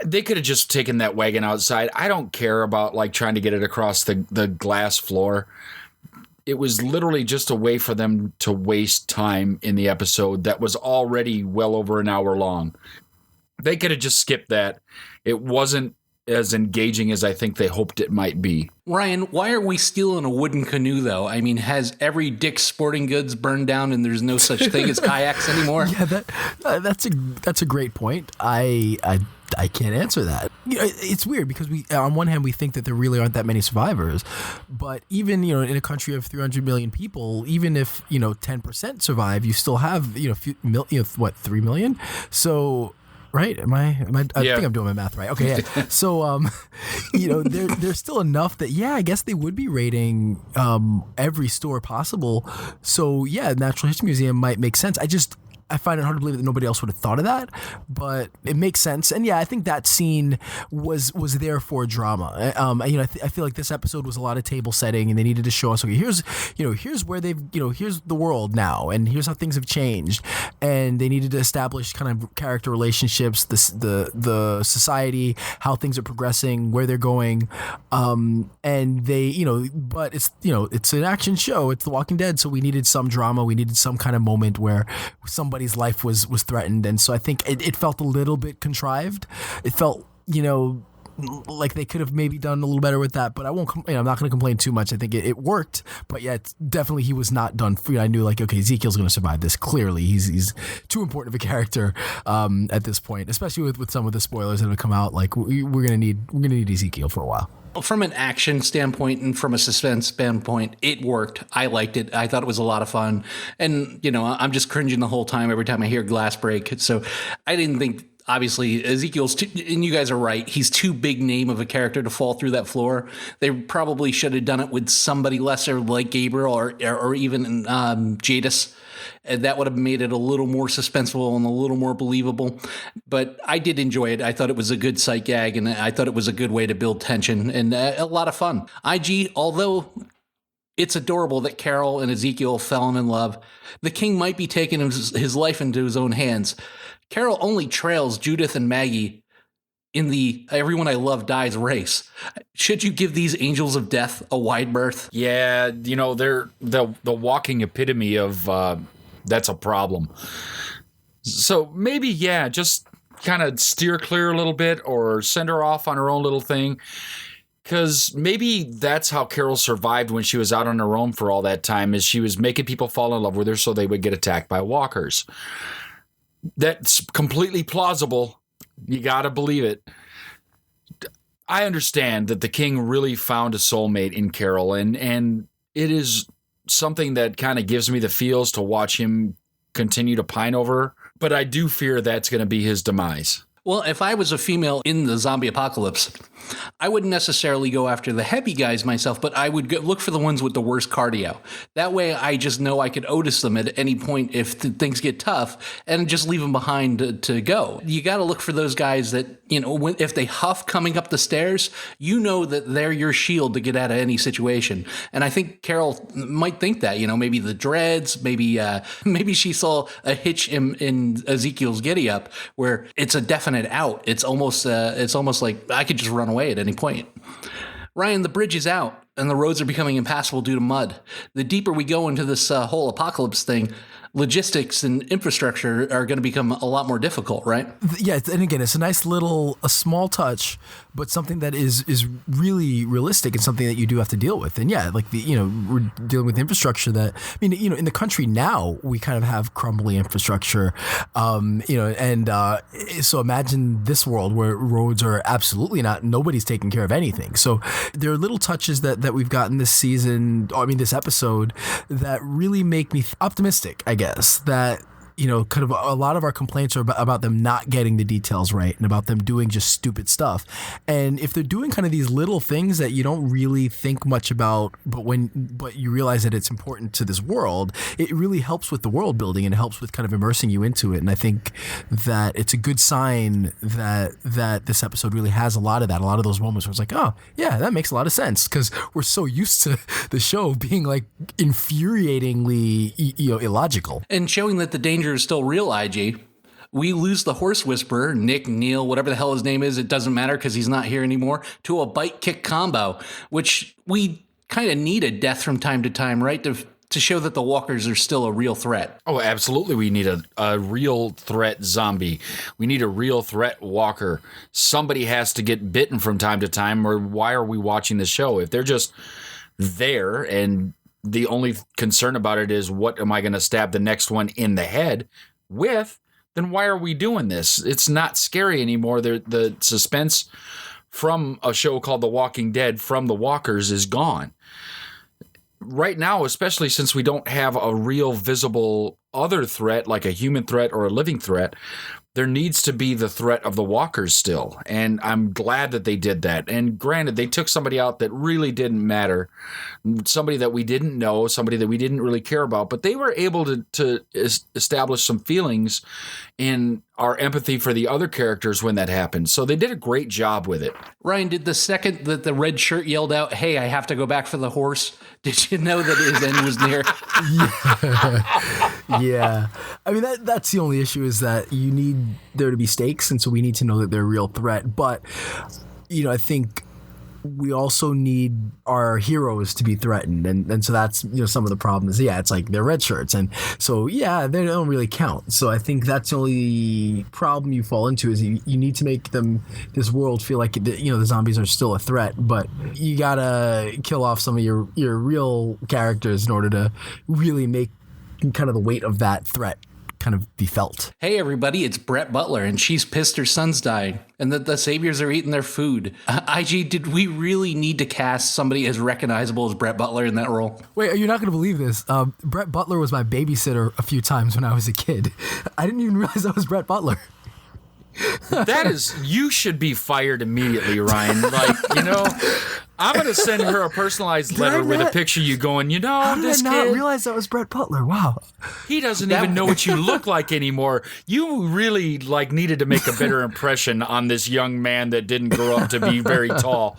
They could have just taken that wagon outside. I don't care about like trying to get it across the glass floor. It was literally just a way for them to waste time in the episode that was already well over an hour long. They could have just skipped that. It wasn't as engaging as I think they hoped it might be. Ryan, why are we stealing a wooden canoe, though? I mean, has every Dick's Sporting Goods burned down and there's no such thing as kayaks anymore? Yeah, that's a great point. I can't answer that. It's weird because on one hand we think that there really aren't that many survivors, but even in a country of 300 million people, even if 10% survive, you still have 3 million. So. Right? I think I'm doing my math right. Okay, yeah. So, there's still enough that, I guess they would be raiding every store possible. So, Natural History Museum might make sense. I find it hard to believe that nobody else would have thought of that, but it makes sense. And I think that scene was there for drama. I feel like this episode was a lot of table setting, and they needed to show us, okay, here's where they've, here's the world now, and here's how things have changed. And they needed to establish kind of character relationships, the society, how things are progressing, where they're going. And they, but it's an action show. It's The Walking Dead. So we needed some drama. We needed some kind of moment where somebody's life was threatened, and so I think it felt a little bit contrived. It felt like they could have maybe done a little better with that, but I won't. I'm not going to complain too much. I think it worked, but it's definitely he was not done free. I knew okay, Ezekiel's going to survive this. Clearly, he's too important of a character at this point, especially with some of the spoilers that have come out. Like we're going to need Ezekiel for a while. From an action standpoint and from a suspense standpoint, it worked. I liked it. I thought it was a lot of fun. And, I'm just cringing the whole time every time I hear glass break. So I didn't think, obviously, Ezekiel's and you guys are right, he's too big name of a character to fall through that floor. They probably should have done it with somebody lesser like Gabriel or even Jadis. That would have made it a little more suspenseful and a little more believable. But I did enjoy it. I thought it was a good sight gag, and I thought it was a good way to build tension and a lot of fun. IG, although it's adorable that Carol and Ezekiel fell in love, the king might be taking his life into his own hands. Carol only trails Judith and Maggie in the everyone I love dies race. Should you give these angels of death a wide berth? Yeah, they're the walking epitome of that's a problem. So maybe, just kind of steer clear a little bit or send her off on her own little thing. Because maybe that's how Carol survived when she was out on her own for all that time, is she was making people fall in love with her so they would get attacked by walkers. That's completely plausible. You got to believe it. I understand that the king really found a soulmate in Carol, and it is something that kind of gives me the feels to watch him continue to pine over her, but I do fear that's going to be his demise. Well, if I was a female in the zombie apocalypse, I wouldn't necessarily go after the heavy guys myself, but I would look for the ones with the worst cardio. That way I just know I could Otis them at any point if things get tough and just leave them behind to go. You got to look for those guys that, if they huff coming up the stairs, that they're your shield to get out of any situation. And I think Carol might think that, maybe the dreads, maybe she saw a hitch in Ezekiel's giddy up where it's a definite out. It's almost like I could just run away at any point. Ryan, the bridge is out and the roads are becoming impassable due to mud. The deeper we go into this whole apocalypse thing, logistics and infrastructure are going to become a lot more difficult, right? Yeah, and again, it's a small touch, but something that is really realistic and something that you do have to deal with. And yeah, like we're dealing with infrastructure that, in the country now, we kind of have crumbly infrastructure, so imagine this world where roads are absolutely nobody's taking care of anything. So there are little touches that we've gotten this season, this episode, that really make me optimistic, I guess, that kind of a lot of our complaints are about them not getting the details right and about them doing just stupid stuff. And if they're doing kind of these little things that you don't really think much about, but you realize that it's important to this world, it really helps with the world building and it helps with kind of immersing you into it. And I think that it's a good sign that this episode really has a lot of that, a lot of those moments where it's like, oh yeah, that makes a lot of sense, because we're so used to the show being like infuriatingly illogical and showing that the danger is still real. IG, we lose the horse whisperer, Nick, Neil, whatever the hell his name is, it doesn't matter because he's not here anymore, to a bite kick combo, which we kind of need a death from time to time, right? To show that the walkers are still a real threat. Oh, absolutely. We need a real threat zombie. We need a real threat walker. Somebody has to get bitten from time to time, or why are we watching the show? If they're just there and the only concern about it is what am I going to stab the next one in the head with, then why are we doing this? It's not scary anymore. The suspense from a show called The Walking Dead from the walkers is gone. Right now, especially since we don't have a real visible other threat, like a human threat or a living threat, there needs to be the threat of the walkers still. And I'm glad that they did that. And granted, they took somebody out that really didn't matter, somebody that we didn't know, somebody that we didn't really care about, but they were able to establish some feelings in our empathy for the other characters when that happened. So they did a great job with it. Ryan, did the second that the red shirt yelled out, "Hey, I have to go back for the horse," did you know that his end was near? Yeah. I mean, that's the only issue, is that you need there to be stakes, and so we need to know that they're a real threat. But, I think we also need our heroes to be threatened, and so that's some of the problems. Yeah, it's like they're red shirts, and so yeah, they don't really count. So I think that's the only problem you fall into, is you need to make this world feel like the zombies are still a threat, but you gotta kill off some of your real characters in order to really make kind of the weight of that threat kind of be felt. Hey everybody, it's Brett Butler, and she's pissed her son's dying, and that the Saviors are eating their food. IG, did we really need to cast somebody as recognizable as Brett Butler in that role? Wait, you're not going to believe this. Brett Butler was my babysitter a few times when I was a kid. I didn't even realize that was Brett Butler. You should be fired immediately, Ryan. I'm going to send her a personalized letter with a picture of you going, How did this I not kid, realize that was Brett Butler? Wow. He doesn't even know what you look like anymore. You really needed to make a better impression on this young man that didn't grow up to be very tall.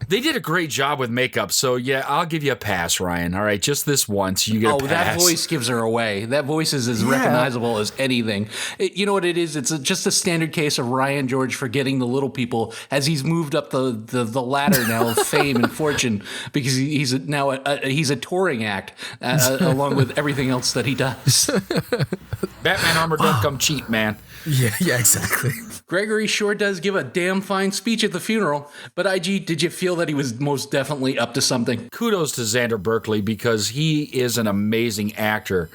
They did a great job with makeup, so yeah, I'll give you a pass, Ryan. All right, just this once, you get a pass. That voice gives her away. That voice is as recognizable as anything. You know what it is? It's just a standard case of Ryan George forgetting the little people as he's moved up the ladder now of fame and fortune, because he's a touring act along with everything else that he does. Batman armor don't come cheap, man. Yeah, exactly. Gregory sure does give a damn fine speech at the funeral, but IG, did you feel that he was most definitely up to something? Kudos to Xander Berkeley, because he is an amazing actor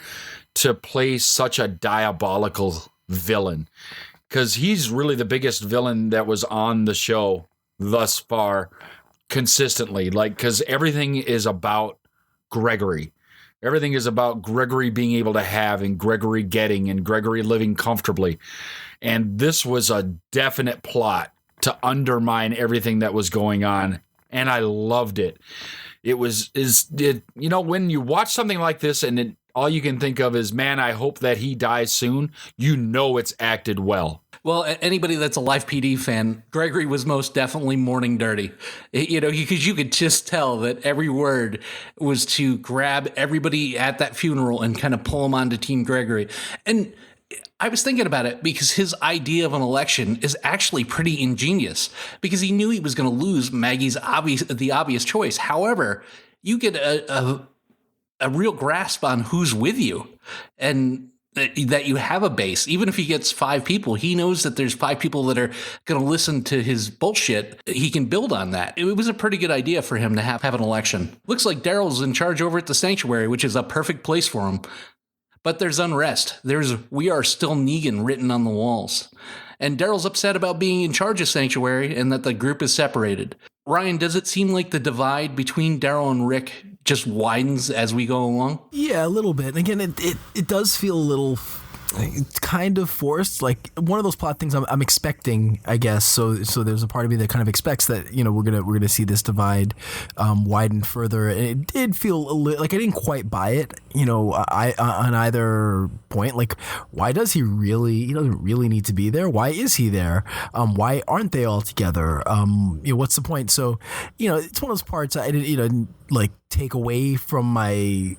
to play such a diabolical villain, because he's really the biggest villain that was on the show thus far consistently, because everything is about Gregory. Everything is about Gregory being able to have, and Gregory getting, and Gregory living comfortably. And this was a definite plot to undermine everything that was going on. And I loved it. When you watch something like this and all you can think of is, man, I hope that he dies soon, it's acted well. Well, anybody that's a Life PD fan, Gregory was most definitely mourning dirty, because you could just tell that every word was to grab everybody at that funeral and kind of pull them onto Team Gregory. And I was thinking about it because his idea of an election is actually pretty ingenious, because he knew he was going to lose Maggie's the obvious choice. However, you get a real grasp on who's with you, and that you have a base. Even if he gets 5 people, he knows that there's 5 people that are going to listen to his bullshit. He can build on that. It was a pretty good idea for him to have an election. Looks like Daryl's in charge over at the Sanctuary, which is a perfect place for him. But there's unrest. There's "We are still Negan" written on the walls. And Daryl's upset about being in charge of Sanctuary and that the group is separated. Ryan, does it seem like the divide between Daryl and Rick just widens as we go along? Yeah, a little bit. Again, it does feel a little kind of forced, like one of those plot things I'm expecting, I guess. So there's a part of me that kind of expects that we're gonna see this divide widen further. And it did feel a little like I didn't quite buy it. I on either point. Like, why does he really? He doesn't really need to be there. Why is he there? Why aren't they all together? What's the point? So it's one of those parts I didn't like take away from my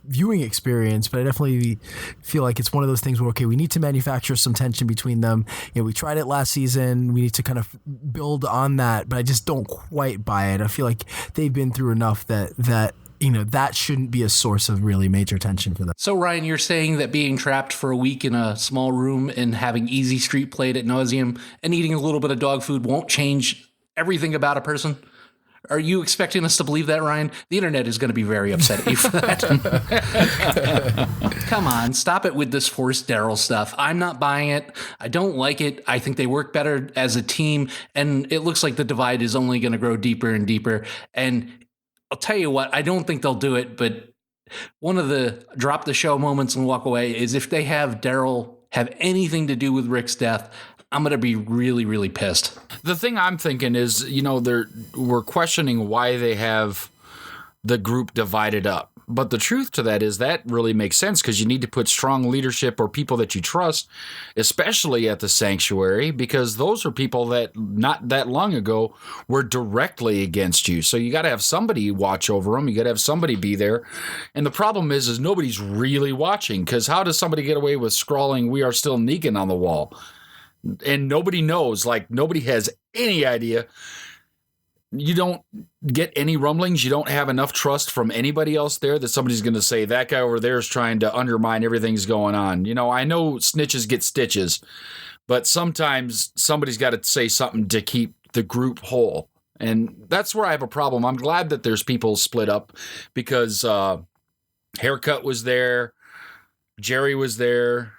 viewing experience, but I definitely feel like it's one of those things where, okay, we need to manufacture some tension between them. We tried it last season. We need to kind of build on that, but I just don't quite buy it. I feel like they've been through enough that that shouldn't be a source of really major tension for them. So, Ryan, you're saying that being trapped for a week in a small room and having Easy Street played at nauseum and eating a little bit of dog food won't change everything about a person? Are you expecting us to believe that, Ryan? The internet is going to be very upset at you for that. Come on, stop it with this forced Daryl stuff. I'm not buying it. I don't like it. I think they work better as a team, and it looks like the divide is only going to grow deeper and deeper. And I'll tell you what, I don't think they'll do it, but one of the drop the show moments and walk away is if they have Daryl have anything to do with Rick's death, I'm going to be really, really pissed. The thing I'm thinking is, we're questioning why they have the group divided up. But the truth to that is that really makes sense, because you need to put strong leadership or people that you trust, especially at the Sanctuary, because those are people that not that long ago were directly against you. So you got to have somebody watch over them. You got to have somebody be there. And the problem is nobody's really watching, because how does somebody get away with scrawling "We are still Negan" on the wall? And nobody knows, like nobody has any idea. You don't get any rumblings. You don't have enough trust from anybody else there that somebody's going to say that guy over there is trying to undermine everything's going on. I know snitches get stitches, but sometimes somebody's got to say something to keep the group whole. And that's where I have a problem. I'm glad that there's people split up, because Haircut was there. Jerry was there.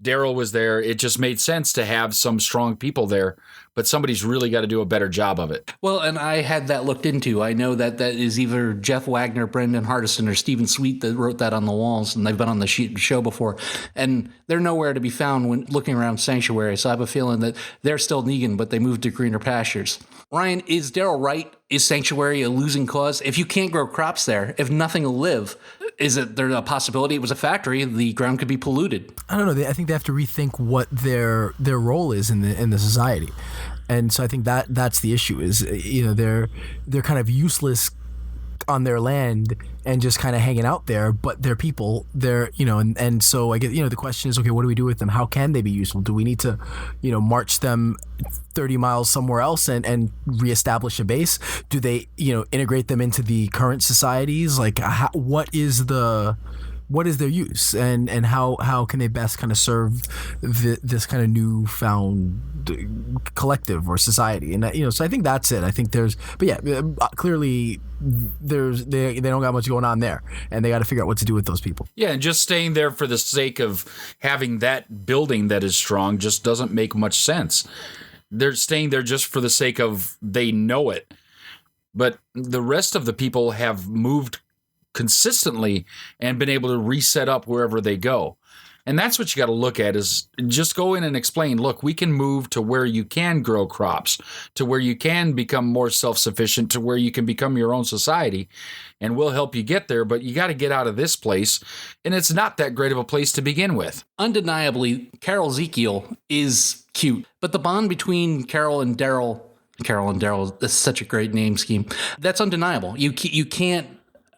Daryl was there. It just made sense to have some strong people there, but somebody's really got to do a better job of it. Well, and I had that looked into. I know that is either Jeff Wagner, Brendan Hardison, or Stephen Sweet that wrote that on the walls, and they've been on the show before, and they're nowhere to be found when looking around Sanctuary, so I have a feeling that they're still Negan, but they moved to greener pastures. Ryan, is Daryl right? Is Sanctuary a losing cause? If you can't grow crops there, if nothing will live, is it there a possibility it was a factory? The ground could be polluted. I don't know. I think they have to rethink what their role is in the society, and so I think that's the issue. Is they're kind of useless on their land and just kind of hanging out there, but they're people. They're and so I get the question is, okay, what do we do with them? How can they be useful? Do we need to march them 30 miles somewhere else and reestablish a base? Do they integrate them into the current societies? Like what is their use, and how can they best kind of serve this kind of newfound collective or society? And so I think that's it. I think clearly they don't got much going on there, and they got to figure out what to do with those people. Yeah, and just staying there for the sake of having that building that is strong just doesn't make much sense. They're staying there just for the sake of they know it, but the rest of the people have moved consistently and been able to reset up wherever they go. And that's what you got to look at, is just go in and explain, look, we can move to where you can grow crops, to where you can become more self-sufficient, to where you can become your own society, and we'll help you get there. But you got to get out of this place, and it's not that great of a place to begin with. Undeniably, Carol Ezekiel is cute, but the bond between Carol and Daryl is such a great name scheme. That's undeniable. You can't.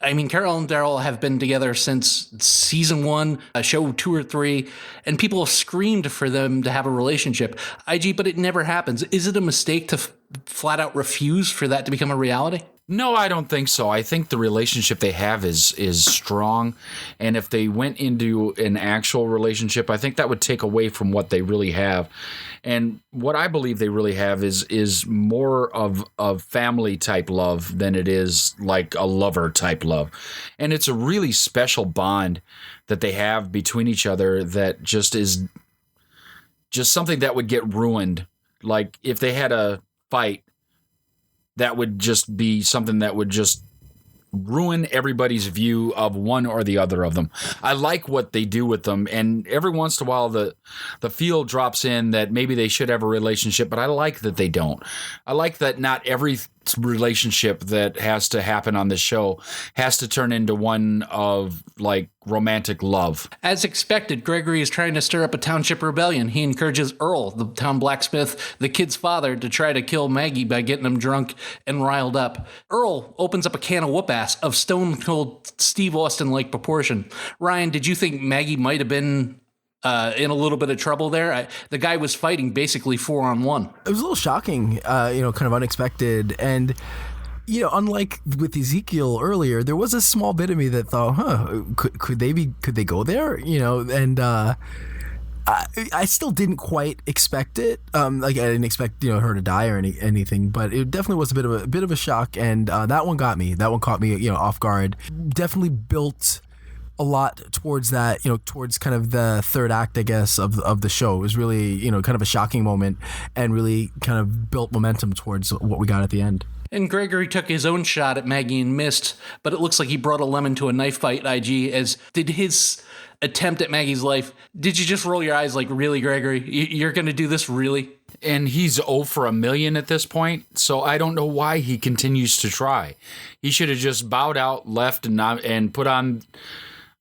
I mean, Carol and Daryl have been together since season 1, show 2 or 3, and people have screamed for them to have a relationship. IG, but it never happens. Is it a mistake to flat out refuse for that to become a reality? No, I don't think so. I think the relationship they have is strong. And if they went into an actual relationship, I think that would take away from what they really have. And what I believe they really have is more of family type love than it is like a lover type love. And it's a really special bond that they have between each other that just is just something that would get ruined. Like if they had a fight, that would just be something that would just ruin everybody's view of one or the other of them. I like what they do with them, and every once in a while the feel drops in that maybe they should have a relationship, but I like that they don't. I like that not every relationship that has to happen on this show has to turn into one of like romantic love. As expected, Gregory is trying to stir up a township rebellion. He encourages Earl, the town blacksmith, the kid's father, to try to kill Maggie by getting him drunk and riled up. Earl opens up a can of whoop-ass of stone-cold Steve Austin-like proportion. Ryan, did you think Maggie might have been in a little bit of trouble there? The guy was fighting basically 4-on-1. It was a little shocking, kind of unexpected. And, unlike with Ezekiel earlier, there was a small bit of me that thought, could they go there? And I still didn't quite expect it. I didn't expect, her to die or anything, but it definitely was a bit of a shock. And that one got me. That one caught me, off guard. Definitely built a lot towards that, towards kind of the third act, I guess, of the show. It was really, kind of a shocking moment and really kind of built momentum towards what we got at the end. And Gregory took his own shot at Maggie and missed, but it looks like he brought a lemon to a knife fight, IG, as did his attempt at Maggie's life. Did you just roll your eyes like, really, Gregory? You're going to do this, really? And he's 0 for a million at this point, so I don't know why he continues to try. He should have just bowed out, left, and put on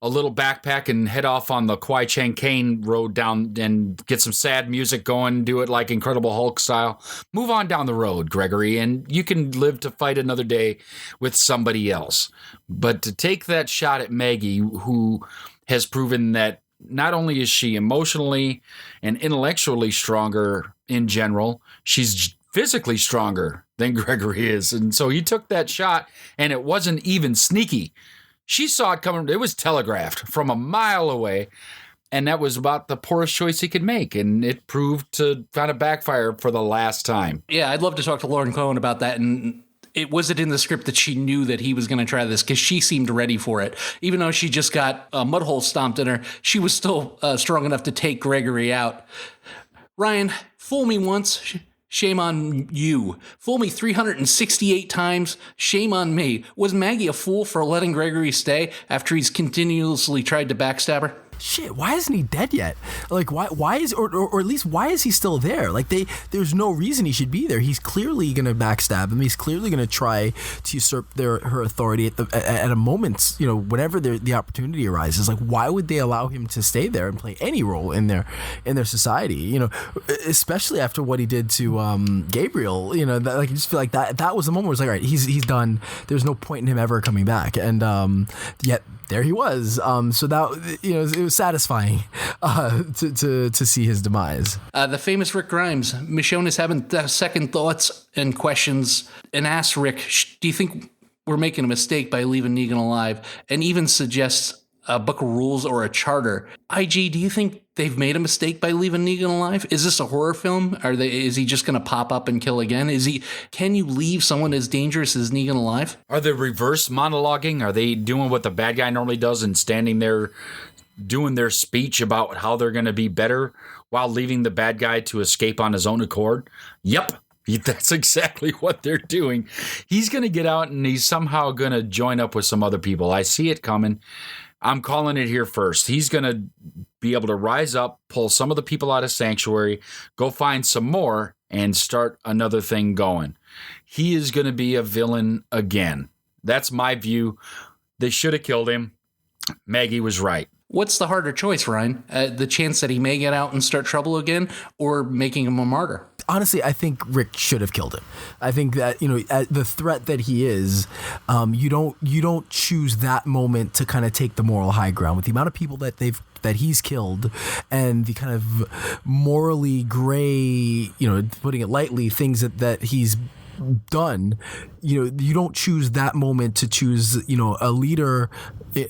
a little backpack and head off on the Kwai Chang Caine road down and get some sad music going, do it like Incredible Hulk style. Move on down the road, Gregory, and you can live to fight another day with somebody else. But to take that shot at Maggie, who has proven that not only is she emotionally and intellectually stronger in general, she's physically stronger than Gregory is. And so he took that shot, and it wasn't even sneaky. She saw it coming. It was telegraphed from a mile away, and that was about the poorest choice he could make, and it proved to kind of backfire for the last time. Yeah, I'd love to talk to Lauren Cohen about that, and was it in the script that she knew that he was going to try this? Because she seemed ready for it. Even though she just got a mud hole stomped in her, she was still strong enough to take Gregory out. Ryan, fool me once, shame on you. Fool me 368 times, shame on me. Was Maggie a fool for letting Gregory stay after he's continuously tried to backstab her? Shit, why isn't he dead yet? Like, why is, or at least why is he still there? Like, there's no reason he should be there. He's clearly going to backstab him. He's clearly going to try to usurp her authority at a moment, whenever the opportunity arises. Like, why would they allow him to stay there and play any role in their society? Especially after what he did to Gabriel. I just feel like that was the moment where it's like, all right, he's done. There's no point in him ever coming back. And yet there he was. So that it was satisfying to see his demise. The famous Rick Grimes, Michonne is having second thoughts and questions, and asks Rick, "Do you think we're making a mistake by leaving Negan alive?" And even suggests a book of rules or a charter. IG, do you think they've made a mistake by leaving Negan alive? Is this a horror film? Is he just going to pop up and kill again? Can you leave someone as dangerous as Negan alive? Are they reverse monologuing? Are they doing what the bad guy normally does and standing there doing their speech about how they're going to be better while leaving the bad guy to escape on his own accord? Yep. That's exactly what they're doing. He's going to get out and he's somehow going to join up with some other people. I see it coming. I'm calling it here first. He's going to be able to rise up, pull some of the people out of Sanctuary, go find some more, and start another thing going. He is going to be a villain again. That's my view. They should have killed him. Maggie was right. What's the harder choice, Ryan? The chance that he may get out and start trouble again, or making him a martyr? Honestly, I think Rick should have killed him. I think that, the threat that he is, you don't choose that moment to kind of take the moral high ground. With the amount of people that he's killed, and the kind of morally gray, putting it lightly, things that he's done, you don't choose that moment to choose, a leader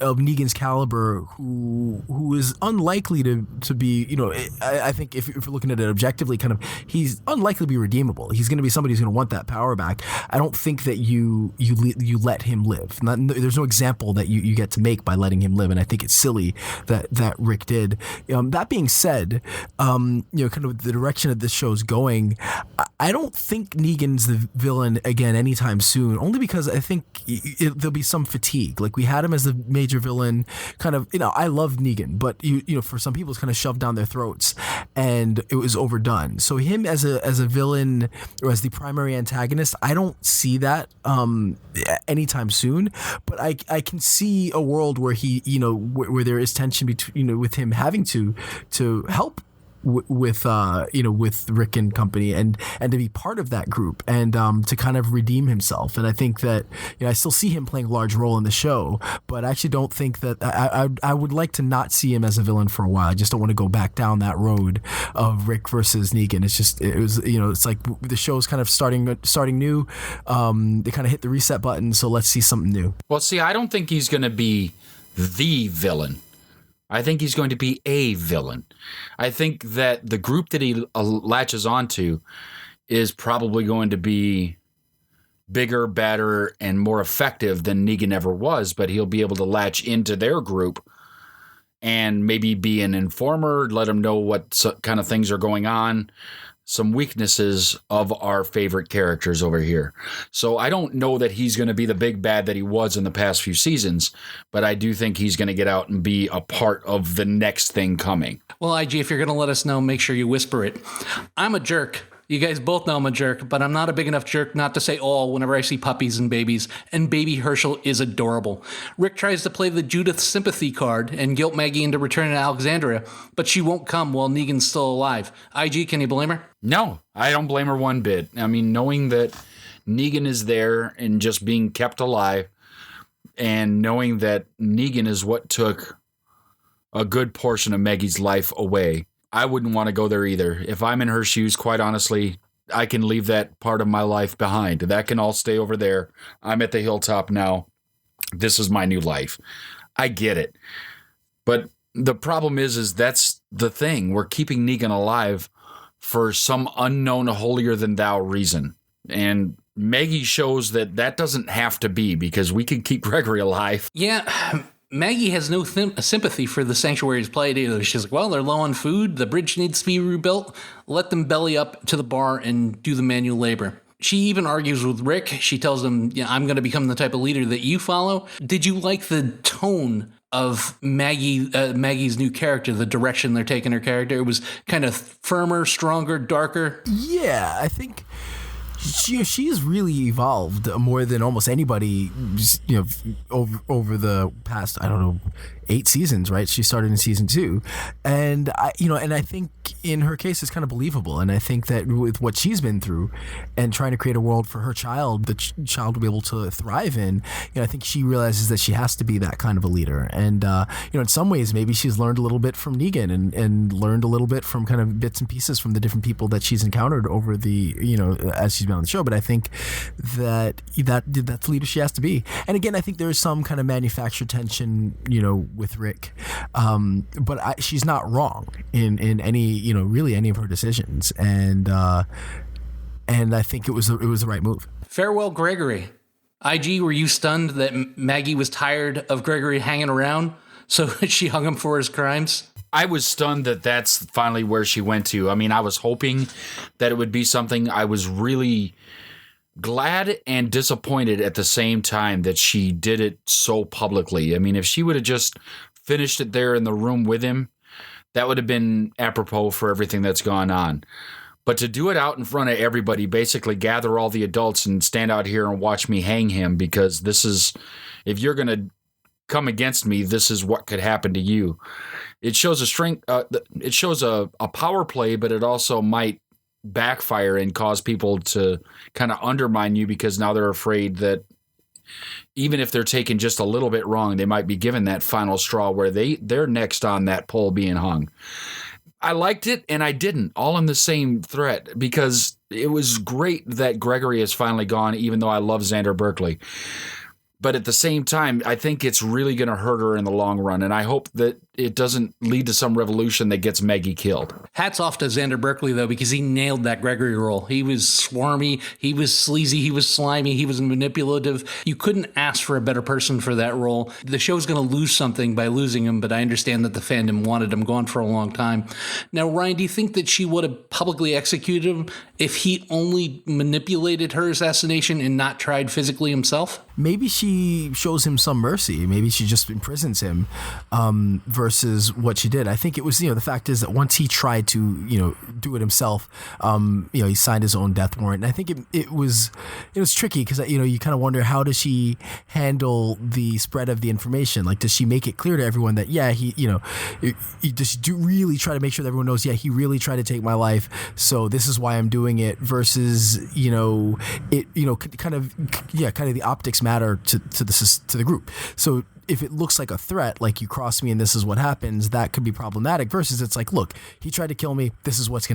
of Negan's caliber who is unlikely to be, I think if you're looking at it objectively, kind of, he's unlikely to be redeemable. He's going to be somebody who's going to want that power back. I don't think that you let him live. There's no example that you get to make by letting him live, and I think it's silly that Rick did. That being said, kind of the direction that this show's going, I don't think Negan's the villain again anytime soon, only because I think there'll be some fatigue. Like, we had him as the major villain, kind of, I love Negan, but for some people it's kind of shoved down their throats and it was overdone. So him as a villain, or as the primary antagonist, I don't see that anytime soon, but I can see a world where he, where there is tension between, with him having to help with Rick and company, and to be part of that group, and to kind of redeem himself. And I think that I still see him playing a large role in the show, but I actually don't think that I would like to not see him as a villain for a while. I just don't want to go back down that road of Rick versus Negan. It's like the show's kind of starting new. They kind of hit the reset button, so let's see something new. Well, see, I don't think he's going to be the villain. I think he's going to be a villain. I think that the group that he latches onto is probably going to be bigger, better, and more effective than Negan ever was, but he'll be able to latch into their group and maybe be an informer, let them know what kind of things are going on, some weaknesses of our favorite characters over here. So I don't know that he's going to be the big bad that he was in the past few seasons, but I do think he's going to get out and be a part of the next thing coming. Well, IG, if you're going to let us know, make sure you whisper it. I'm a jerk. You guys both know I'm a jerk, but I'm not a big enough jerk not to say all whenever I see puppies and babies, and baby Herschel is adorable. Rick tries to play the Judith sympathy card and guilt Maggie into returning to Alexandria, but she won't come while Negan's still alive. IG, can you blame her? No, I don't blame her one bit. I mean, knowing that Negan is there and just being kept alive, and knowing that Negan is what took a good portion of Maggie's life away, I wouldn't want to go there either. If I'm in her shoes, quite honestly, I can leave that part of my life behind. That can all stay over there. I'm at the hilltop now. This is my new life. I get it. But the problem is that's the thing. We're keeping Negan alive for some unknown holier-than-thou reason. And Maggie shows that doesn't have to be, because we can keep Gregory alive. Yeah, Maggie has no sympathy for the Sanctuary's plight either. She's like, well, they're low on food. The bridge needs to be rebuilt. Let them belly up to the bar and do the manual labor. She even argues with Rick. She tells him, I'm going to become the type of leader that you follow. Did you like the tone of Maggie's new character, the direction they're taking her character? It was kind of firmer, stronger, darker. Yeah, I think she's really evolved more than almost anybody, over the past, 8 seasons, right? She started in season 2, and I think in her case it's kind of believable. And I think that with what she's been through and trying to create a world for her child, the child will be able to thrive in, I think she realizes that she has to be that kind of a leader. And in some ways maybe she's learned a little bit from Negan and learned a little bit from kind of bits and pieces from the different people that she's encountered over the as she's been on the show. But I think that's the leader she has to be. And again, I think there is some kind of manufactured tension with Rick, but she's not wrong in any really any of her decisions, and I think it was the right move. Farewell, Gregory. IG, were you stunned that Maggie was tired of Gregory hanging around, so she hung him for his crimes? I was stunned that that's finally where she went to. I mean, I was hoping that it would be something. I was really glad and disappointed at the same time that she did it so publicly. I mean, if she would have just finished it there in the room with him, that would have been apropos for everything that's gone on. But to do it out in front of everybody, basically gather all the adults and stand out here and watch me hang him, because this is, if you're going to come against me, this is what could happen to you. It shows a strength. It shows a power play, but it also might backfire and cause people to kind of undermine you, because now they're afraid that even if they're taken just a little bit wrong, they might be given that final straw where they're next on that pole being hung. I liked it and I didn't, all in the same thread, because it was great that Gregory is finally gone, even though I love Xander Berkeley. But at the same time, I think it's really going to hurt her in the long run. And I hope that it doesn't lead to some revolution that gets Maggie killed. Hats off to Xander Berkeley, though, because he nailed that Gregory role. He was swarmy, he was sleazy, he was slimy, he was manipulative. You couldn't ask for a better person for that role. The show's going to lose something by losing him, but I understand that the fandom wanted him gone for a long time. Now, Ryan, do you think that she would have publicly executed him if he only manipulated her assassination and not tried physically himself? Maybe she shows him some mercy. Maybe she just imprisons him versus what she did. I think it was, the fact is that once he tried to, do it himself, he signed his own death warrant. And I think it was tricky because, you kind of wonder, how does she handle the spread of the information? Like, does she make it clear to everyone that, does she really try to make sure that everyone knows, he really tried to take my life, so this is why I'm doing it, versus, kind of the optics matter to the group. So if it looks like a threat, like you cross me and this is what happens, that could be problematic, versus it's like, look, he tried to kill me, this is what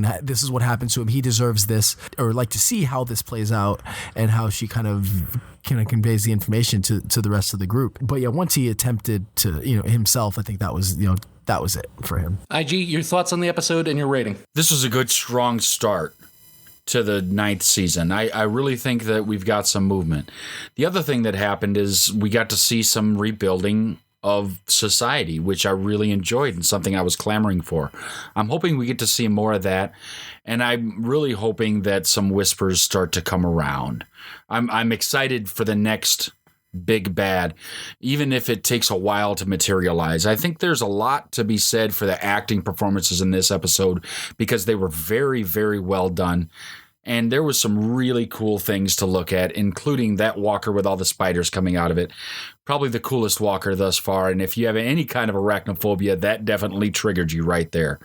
happens to him, he deserves this. Or like to see how this plays out and how she kind of conveys the information to the rest of the group. But once he attempted to, himself, I think that was it for him. IG, your thoughts on the episode and your rating? This was a good, strong start to the 9th season. I really think that we've got some movement. The other thing that happened is we got to see some rebuilding of society, which I really enjoyed and something I was clamoring for. I'm hoping we get to see more of that, and I'm really hoping that some whispers start to come around. I'm excited for the next big bad, even if it takes a while to materialize. I think there's a lot to be said for the acting performances in this episode, because they were very, very well done. And there was some really cool things to look at, including that walker with all the spiders coming out of it. Probably the coolest walker thus far. And if you have any kind of arachnophobia, that definitely triggered you right there.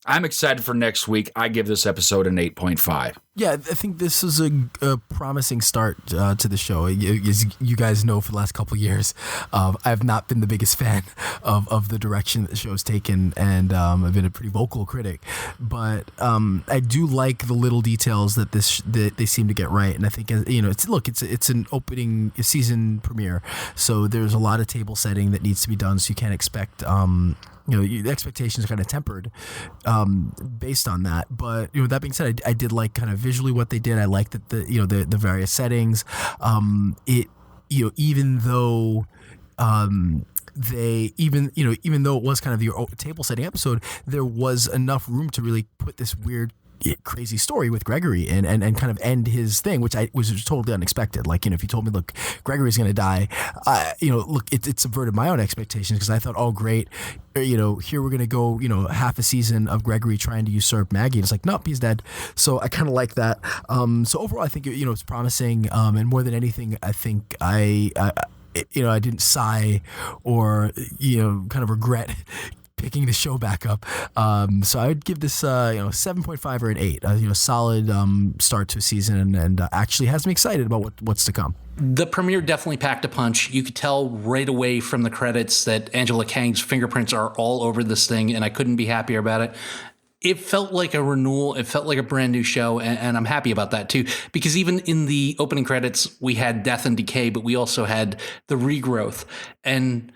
I'm excited for next week. I give this episode an 8.5. Yeah, I think this is a promising start to the show. As you guys know, for the last couple of years, I've not been the biggest fan of the direction that the show's taken, and I've been a pretty vocal critic. But I do like the little details that they seem to get right, and I think it's an opening season premiere, so there's a lot of table setting that needs to be done. So you can't expect. The expectations are kind of tempered based on that. But that being said, I did like kind of visually what they did. I liked that the various settings. Even though even though it was kind of your table setting episode, there was enough room to really put this weird, crazy story with Gregory and kind of end his thing, which was totally unexpected. Like, if you told me, look, Gregory's going to die, it subverted my own expectations, because I thought, oh, great, here we're going to go, half a season of Gregory trying to usurp Maggie. And it's like, nope, he's dead. So I kind of like that. So overall, I think, it's promising. And more than anything, I think I didn't sigh or, kind of regret picking the show back up. So I would give this 7.5 or an 8. Solid start to a season, and actually has me excited about what's to come. The premiere definitely packed a punch. You could tell right away from the credits that Angela Kang's fingerprints are all over this thing, and I couldn't be happier about it. It felt like a renewal. It felt like a brand new show, and I'm happy about that too, because even in the opening credits, we had death and decay, but we also had the regrowth. And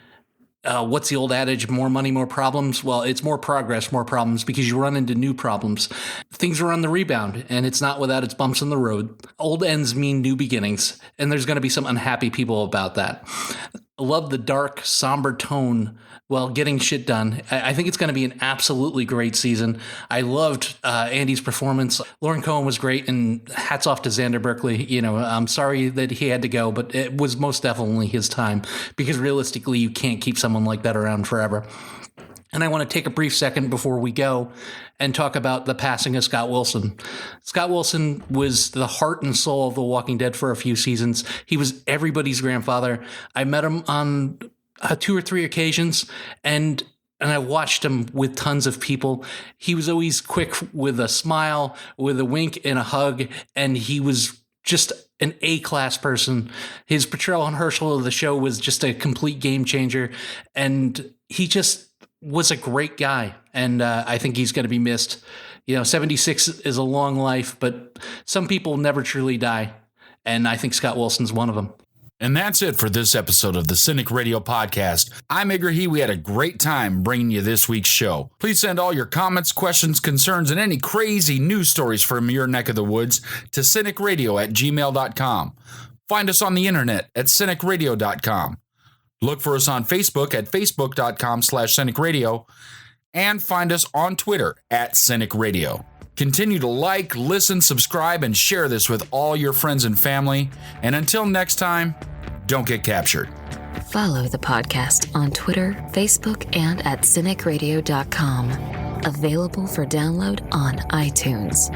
what's the old adage? More money, more problems. Well, it's more progress, more problems, because you run into new problems. Things are on the rebound, and it's not without its bumps in the road. Old ends mean new beginnings, and there's going to be some unhappy people about that. love the dark, somber tone while getting shit done. I think it's going to be an absolutely great season. I loved Andy's performance. Lauren Cohen was great, and hats off to Xander Berkeley. You know, I'm sorry that he had to go, but it was most definitely his time, because realistically, you can't keep someone like that around forever. And I want to take a brief second before we go and talk about the passing of Scott Wilson. Scott Wilson was the heart and soul of The Walking Dead for a few seasons. He was everybody's grandfather. I met him on 2 or 3 occasions, and I watched him with tons of people. He was always quick with a smile, with a wink and a hug, and he was just an A-class person. His portrayal on Herschel of the show was just a complete game changer, and he just was a great guy, and I think he's going to be missed. You know, 76 is a long life, but some people never truly die, and I think Scott Wilson's one of them. And that's it for this episode of the Cinik Radio Podcast. I'm Igrihe. We had a great time bringing you this week's show. Please send all your comments, questions, concerns, and any crazy news stories from your neck of the woods to CINIKRADIO@gmail.com. Find us on the internet at CINIKRADIO.com. Look for us on Facebook at facebook.com/CINIKRADIO, and find us on Twitter at CINIKRADIO. Continue to like, listen, subscribe, and share this with all your friends and family. And until next time, don't get captured. Follow the podcast on Twitter, Facebook, and at CINIKRADIO.com. Available for download on iTunes.